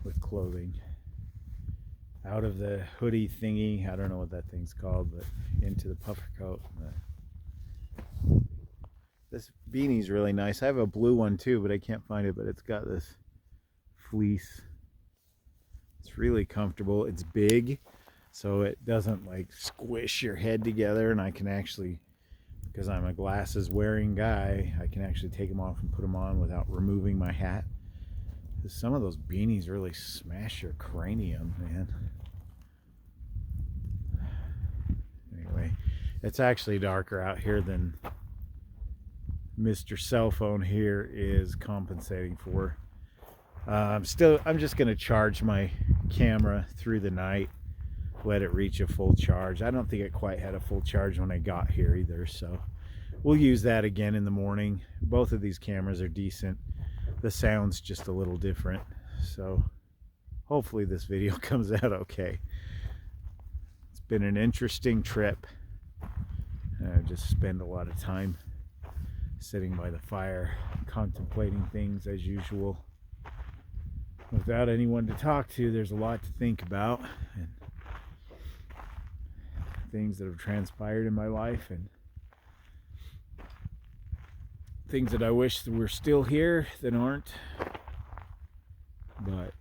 with clothing out of the hoodie thingy. I don't know what that thing's called, but into the puffer coat. This beanie's really nice. I have a blue one too, but I can't find it, but it's got this fleece. It's really comfortable. It's big, so it doesn't like squish your head together, and I can actually, because I'm a glasses wearing guy, I can actually take them off and put them on without removing my hat. Some of those beanies really smash your cranium, man. Anyway, it's actually darker out here than Mr. Cell Phone here is compensating for. I'm just going to charge my camera through the night, let it reach a full charge. I don't think it quite had a full charge when I got here either, so we'll use that again in the morning. Both of these cameras are decent. The sound's just a little different, so hopefully this video comes out okay. It's been an interesting trip. I just spend a lot of time sitting by the fire, contemplating things as usual. Without anyone to talk to, there's a lot to think about, and things that have transpired in my life, and things that I wish that were still here that aren't. But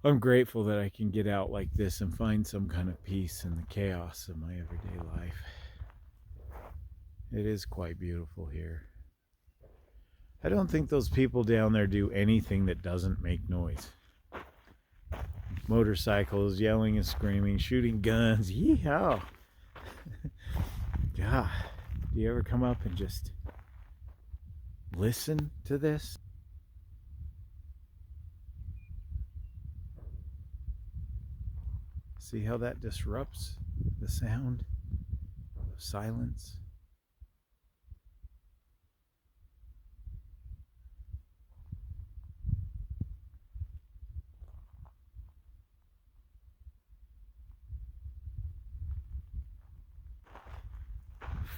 I'm grateful that I can get out like this and find some kind of peace in the chaos of my everyday life. It is quite beautiful here. I don't think those people down there do anything that doesn't make noise. Motorcycles, yelling and screaming, shooting guns, yeehaw. God. Do you ever come up and just listen to this? See how that disrupts the sound of silence?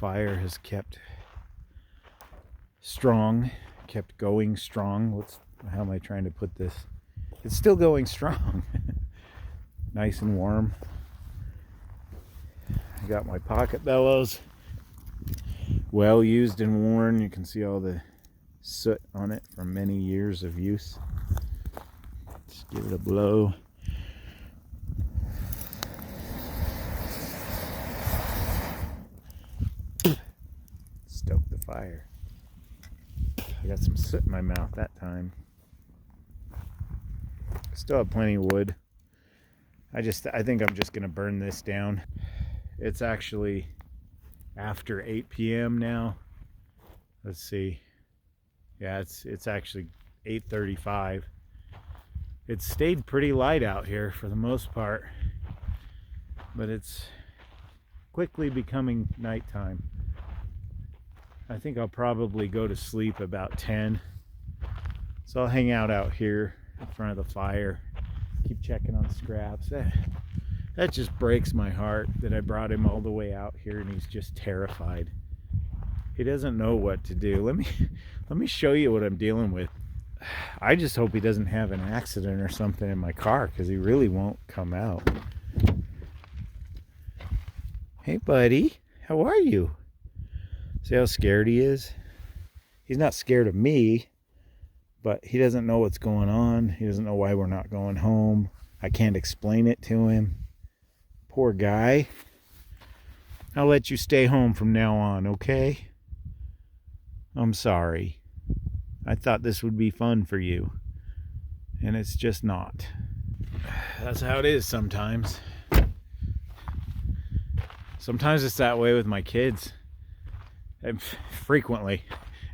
Fire has kept strong, kept going strong. How am I trying to put this? It's still going strong. Nice and warm. I got my pocket bellows, well used and worn. You can see all the soot on it from many years of use. Just give it a blow. Stoke the fire. I got some soot in my mouth that time. Still have plenty of wood. I think I'm just gonna burn this down. It's actually after 8 p.m. now. Let's see. Yeah, it's actually 8:35. It's stayed pretty light out here for the most part, but it's quickly becoming nighttime. I think I'll probably go to sleep about 10. So I'll hang out here in front of the fire, keep checking on scraps. That just breaks my heart that I brought him all the way out here and he's just terrified. He doesn't know what to do. Let me show you what I'm dealing with. I just hope he doesn't have an accident or something in my car, because he really won't come out. Hey buddy, how are you? See how scared he is? He's not scared of me, but he doesn't know what's going on. He doesn't know why we're not going home. I can't explain it to him. Poor guy. I'll let you stay home from now on, okay? I'm sorry. I thought this would be fun for you, and it's just not. That's how it is sometimes. Sometimes it's that way with my kids. And frequently,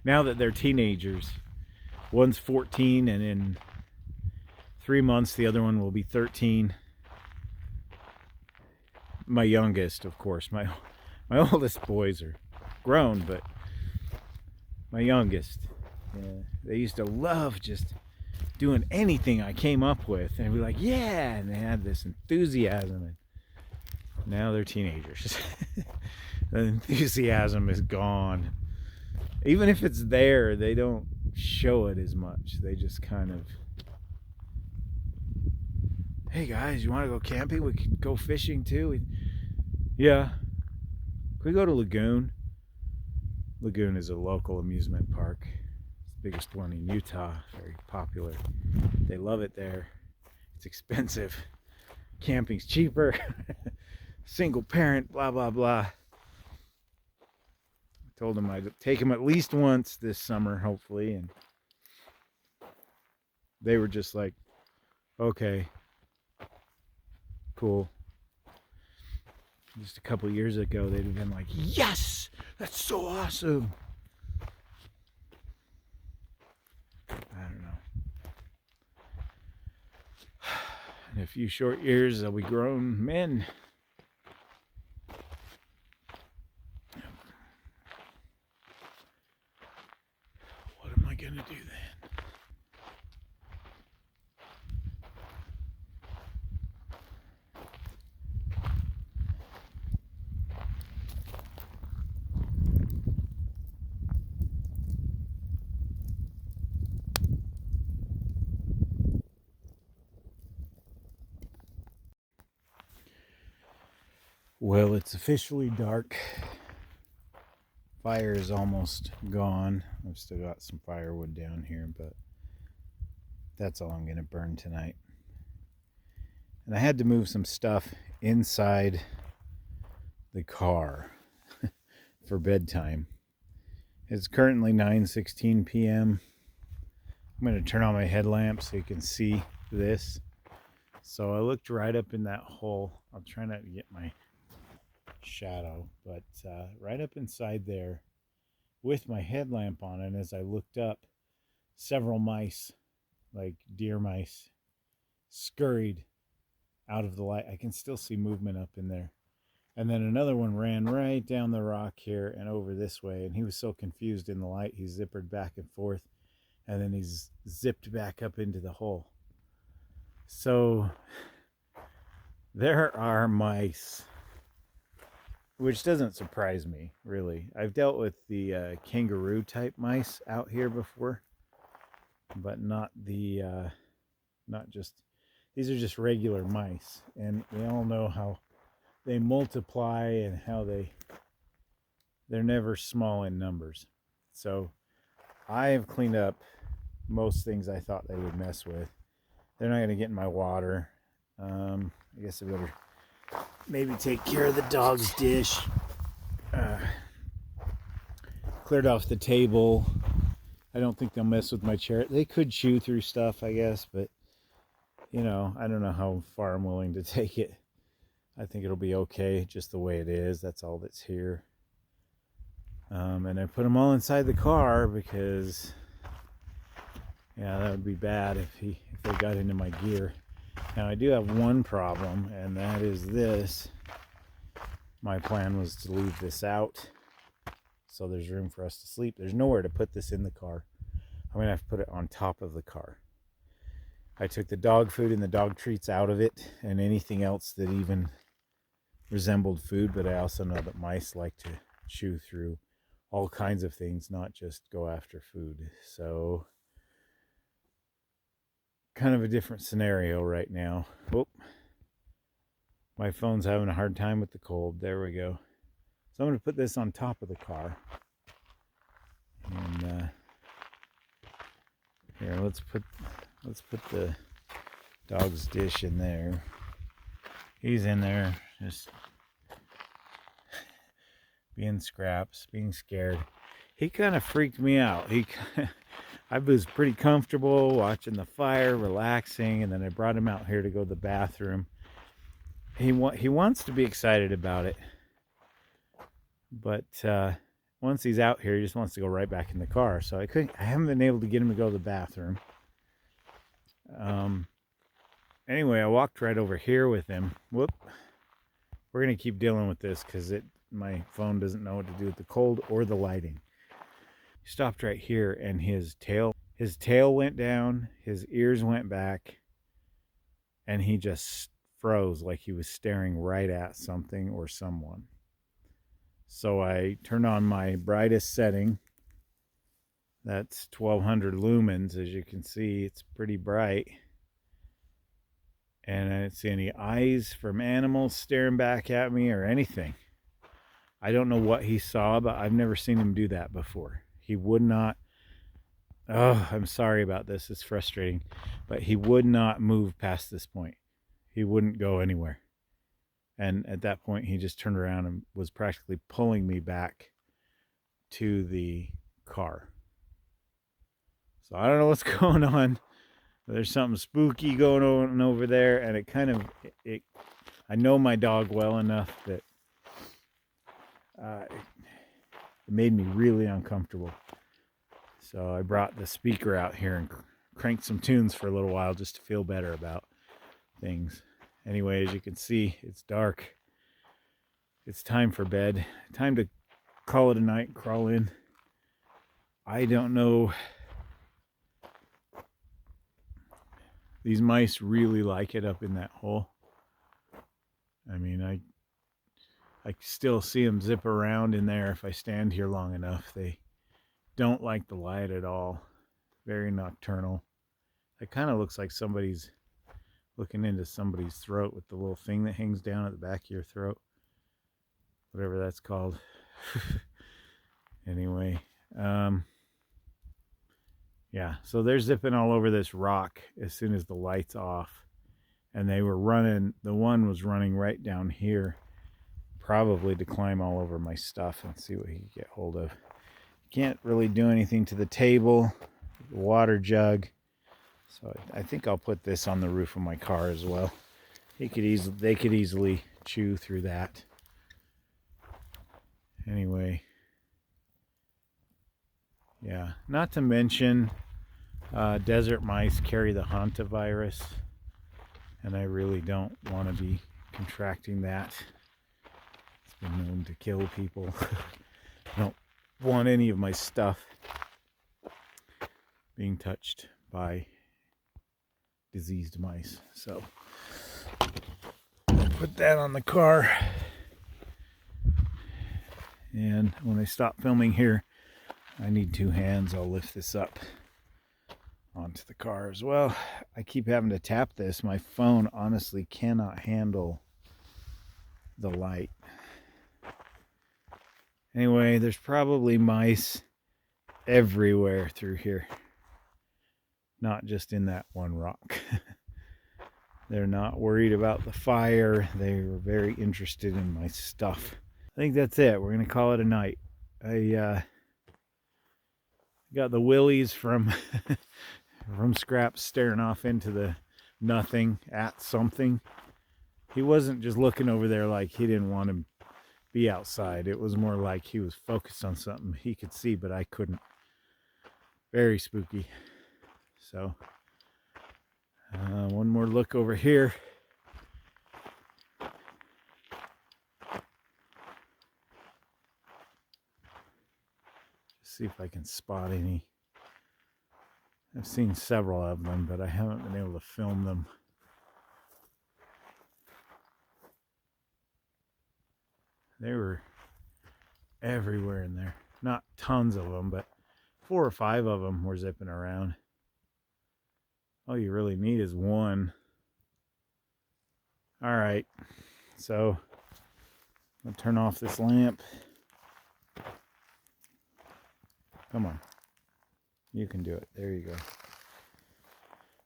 now that they're teenagers. One's 14, and in 3 months the other one will be 13. My youngest, of course, my oldest boys are grown, but my youngest, they used to love just doing anything I came up with, and be like, yeah, and they had this enthusiasm, and now they're teenagers. The enthusiasm is gone. Even if it's there, they don't show it as much. They just kind of, hey guys, you want to go camping? We could go fishing too. Yeah. Can we go to Lagoon? Lagoon is a local amusement park. It's the biggest one in Utah. Very popular. They love it there. It's expensive. camping's cheaper, single parent, blah, blah, blah. I told him I'd take him at least once this summer, hopefully. And they were just like, okay, cool. Just a couple years ago, they'd have been like, yes, that's so awesome. I don't know. In a few short years, they'll be grown men. What am I going to do then? Well, it's officially dark. Fire is almost gone. I've still got some firewood down here, but that's all I'm going to burn tonight. And I had to move some stuff inside the car for bedtime. It's currently 9:16 p.m. I'm going to turn on my headlamp so you can see this. So I looked right up in that hole. I'll try not to get my shadow, but right up inside there with my headlamp on, and as I looked up, several mice, like deer mice, scurried out of the light. I can still see movement up in there. And then another one ran right down the rock here and over this way, and he was so confused in the light, he zippered back and forth, and then he's zipped back up into the hole. So there are mice, which doesn't surprise me, really. I've dealt with the kangaroo type mice out here before, but not the, not just, these are just regular mice. And we all know how they multiply and how they're never small in numbers. So I have cleaned up most things I thought they would mess with. They're not going to get in my water. I guess I better maybe take care of the dog's dish. Cleared off the table. I don't think they'll mess with my chair. They could chew through stuff, I guess, but you know, I don't know how far I'm willing to take it. I think it'll be okay just the way it is. That's all that's here. And I put them all inside the car because, yeah, that would be bad if they got into my gear. Now I do have one problem, and that is this. My plan was to leave this out so there's room for us to sleep. There's nowhere to put this in the car. I'm going to have to put it on top of the car. I took the dog food and the dog treats out of it and anything else that even resembled food, but I also know that mice like to chew through all kinds of things, not just go after food. So kind of a different scenario right now. Whoop. My phone's having a hard time with the cold. There we go. So I'm going to put this on top of the car. And here, let's put the dog's dish in there. He's in there just being scraps, being scared. He kind of freaked me out. I was pretty comfortable watching the fire, relaxing, and then I brought him out here to go to the bathroom. He wants to be excited about it, but once he's out here, he just wants to go right back in the car. So I haven't been able to get him to go to the bathroom. Anyway, I walked right over here with him. Whoop. We're gonna keep dealing with this because my phone doesn't know what to do with the cold or the lighting. He stopped right here, and his tail went down, his ears went back, and he just froze like he was staring right at something or someone. So I turned on my brightest setting. That's 1200 lumens. As you can see, it's pretty bright. And I didn't see any eyes from animals staring back at me or anything. I don't know what he saw, but I've never seen him do that before. He would not, oh, I'm sorry about this, it's frustrating, but he would not move past this point. He wouldn't go anywhere. And at that point, he just turned around and was practically pulling me back to the car. So I don't know what's going on. There's something spooky going on over there, and I know my dog well enough that it made me really uncomfortable. So I brought the speaker out here and cranked some tunes for a little while just to feel better about things. Anyway, as you can see, it's dark. It's time for bed. Time to call it a night, crawl in. I don't know. These mice really like it up in that hole. I mean, I still see them zip around in there if I stand here long enough. They don't like the light at all. Very nocturnal. It kind of looks like somebody's looking into somebody's throat with the little thing that hangs down at the back of your throat. Whatever that's called. Anyway, yeah, so they're zipping all over this rock as soon as the light's off. And they were running, the one was running right down here, probably to climb all over my stuff and see what he could get hold of. Can't really do anything to the table, the water jug. So I think I'll put this on the roof of my car as well. They could easily chew through that. Anyway, yeah, not to mention desert mice carry the hantavirus, and I really don't want to be contracting that. It's been known to kill people. I don't want any of my stuff being touched by diseased mice. So I put that on the car. And when I stop filming here, I need two hands. I'll lift this up onto the car as well. I keep having to tap this. My phone honestly cannot handle the light. Anyway, there's probably mice everywhere through here. Not just in that one rock. They're not worried about the fire. They're very interested in my stuff. I think that's it. We're going to call it a night. I got the willies from Scraps staring off into the nothing at something. He wasn't just looking over there like he didn't want to be outside. It was more like he was focused on something he could see, but I couldn't. Very spooky. So, one more look over here. See if I can spot any. I've seen several of them, but I haven't been able to film them. They were everywhere in there. Not tons of them, but 4 or 5 of them were zipping around. All you really need is one. All right, so I'll turn off this lamp. Come on. You can do it. There you go.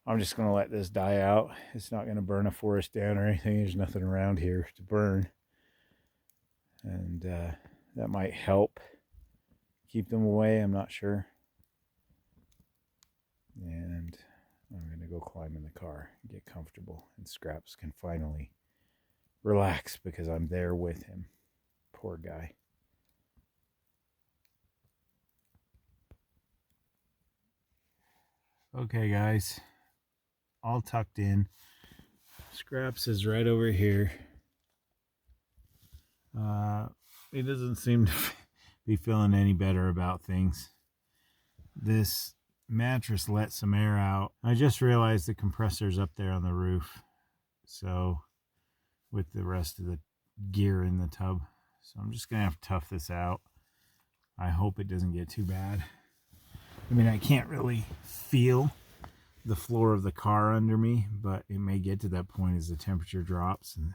I'm just going to let this die out. It's not going to burn a forest down or anything. There's nothing around here to burn. And that might help keep them away. I'm not sure. And I'm going to go climb in the car and get comfortable. And Scraps can finally relax because I'm there with him. Poor guy. Okay, guys, all tucked in. Scraps is right over here. He doesn't seem to be feeling any better about things. This mattress let some air out. I just realized the compressor's up there on the roof, so with the rest of the gear in the tub. So I'm just gonna have to tough this out. I hope it doesn't get too bad. I mean, I can't really feel the floor of the car under me, but it may get to that point as the temperature drops and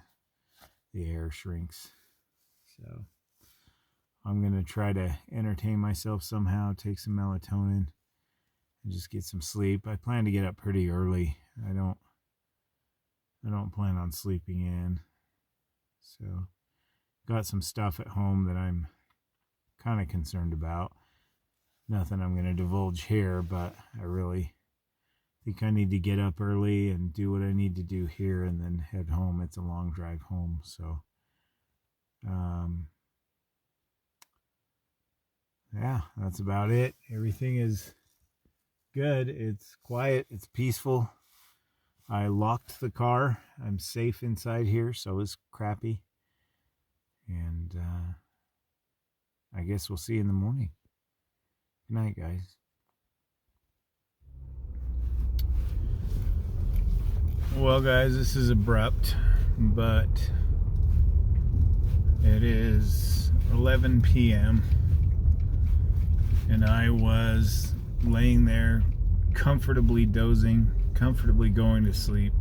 the air shrinks. So I'm going to try to entertain myself somehow, take some melatonin, and just get some sleep. I plan to get up pretty early. I I don't plan on sleeping in. So, got some stuff at home that I'm kind of concerned about. Nothing I'm going to divulge here, but I really think I need to get up early and do what I need to do here and then head home. It's a long drive home, so yeah, that's about it. Everything is good. It's quiet. It's peaceful. I locked the car. I'm safe inside here, so it's crappy. And I guess we'll see you in the morning. Good night, guys. Well, guys, this is abrupt, but it is 11 p.m. and I was laying there comfortably dozing, comfortably going to sleep,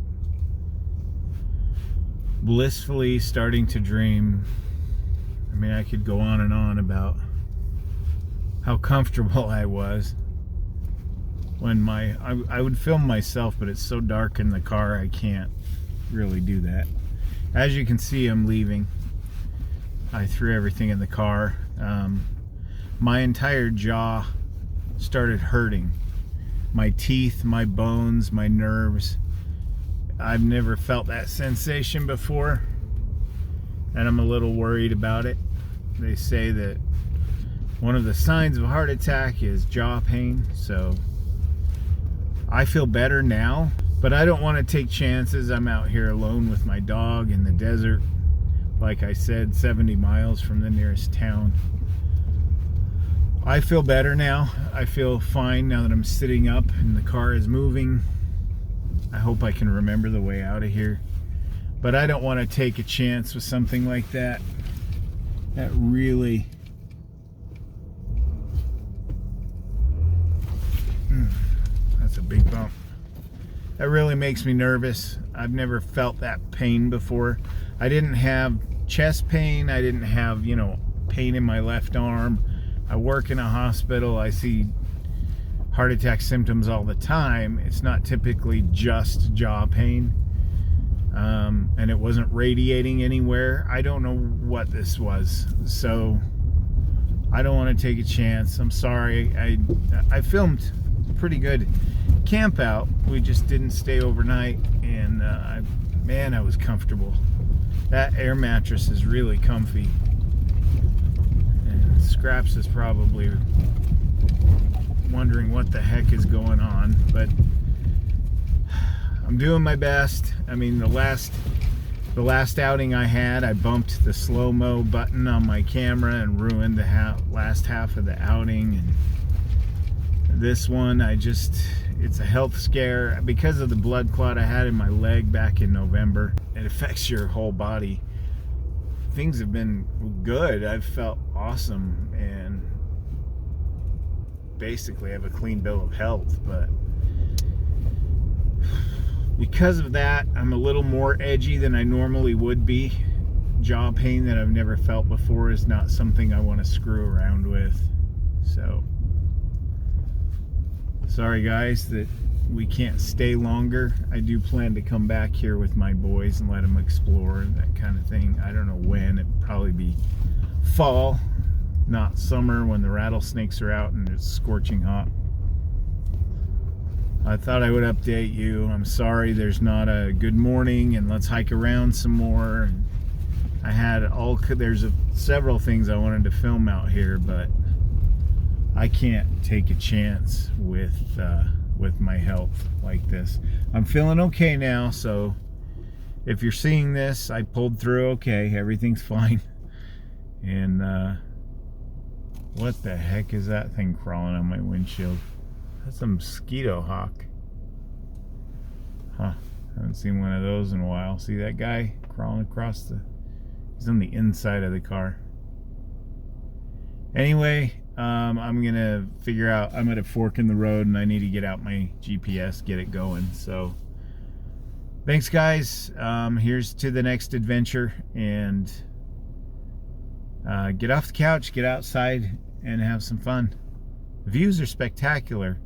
blissfully starting to dream. I mean, I could go on and on about how comfortable I was when I would film myself, but it's so dark in the car I can't really do that. As you can see, I'm leaving. I threw everything in the car. My entire jaw started hurting. My teeth, my bones, my nerves. I've never felt that sensation before, and I'm a little worried about it. They say that one of the signs of a heart attack is jaw pain, so I feel better now, but I don't want to take chances. I'm out here alone with my dog in the desert, like I said, 70 miles from the nearest town. I feel better now. I feel fine now that I'm sitting up and the car is moving. I hope I can remember the way out of here, but I don't want to take a chance with something like that. That really that's a big bump. That really makes me nervous. I've never felt that pain before. I didn't have chest pain. I didn't have, pain in my left arm. I work in a hospital. I see heart attack symptoms all the time. It's not typically just jaw pain. And it wasn't radiating anywhere. I don't know what this was. So I don't want to take a chance. I'm sorry. I filmed pretty good Campout. We just didn't stay overnight, and man, I was comfortable. That air mattress is really comfy, and Scraps is probably wondering what the heck is going on, but I'm doing my best. I mean, the last outing I had, I bumped the slow-mo button on my camera and ruined the last half of the outing, and this one, it's a health scare because of the blood clot I had in my leg back in November. It affects your whole body. Things have been good. I've felt awesome and basically have a clean bill of health, but because of that, I'm a little more edgy than I normally would be. Jaw pain that I've never felt before is not something I want to screw around with. So sorry guys that we can't stay longer. I do plan to come back here with my boys and let them explore and that kind of thing. I don't know when. It'll probably be fall, not summer when the rattlesnakes are out and it's scorching hot. I thought I would update you. I'm sorry there's not a good morning and let's hike around some more. I had there's several things I wanted to film out here, but I can't take a chance with my health like this. I'm feeling okay now, so if you're seeing this, I pulled through okay. Everything's fine. And what the heck is that thing crawling on my windshield? That's a mosquito hawk. Huh. Haven't seen one of those in a while. See that guy crawling across he's on the inside of the car. Anyway, I'm gonna figure out, I'm at a fork in the road and I need to get out my GPS, get it going. So thanks guys. Here's to the next adventure, and get off the couch, get outside and have some fun. The views are spectacular,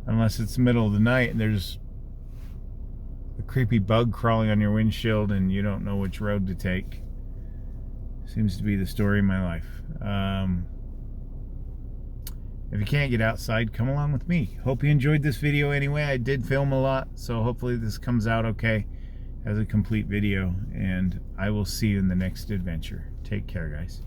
unless it's the middle of the night and there's a creepy bug crawling on your windshield and you don't know which road to take. Seems to be the story of my life. If you can't get outside, come along with me. Hope you enjoyed this video anyway. I did film a lot, so hopefully this comes out okay as a complete video, and I will see you in the next adventure. Take care, guys.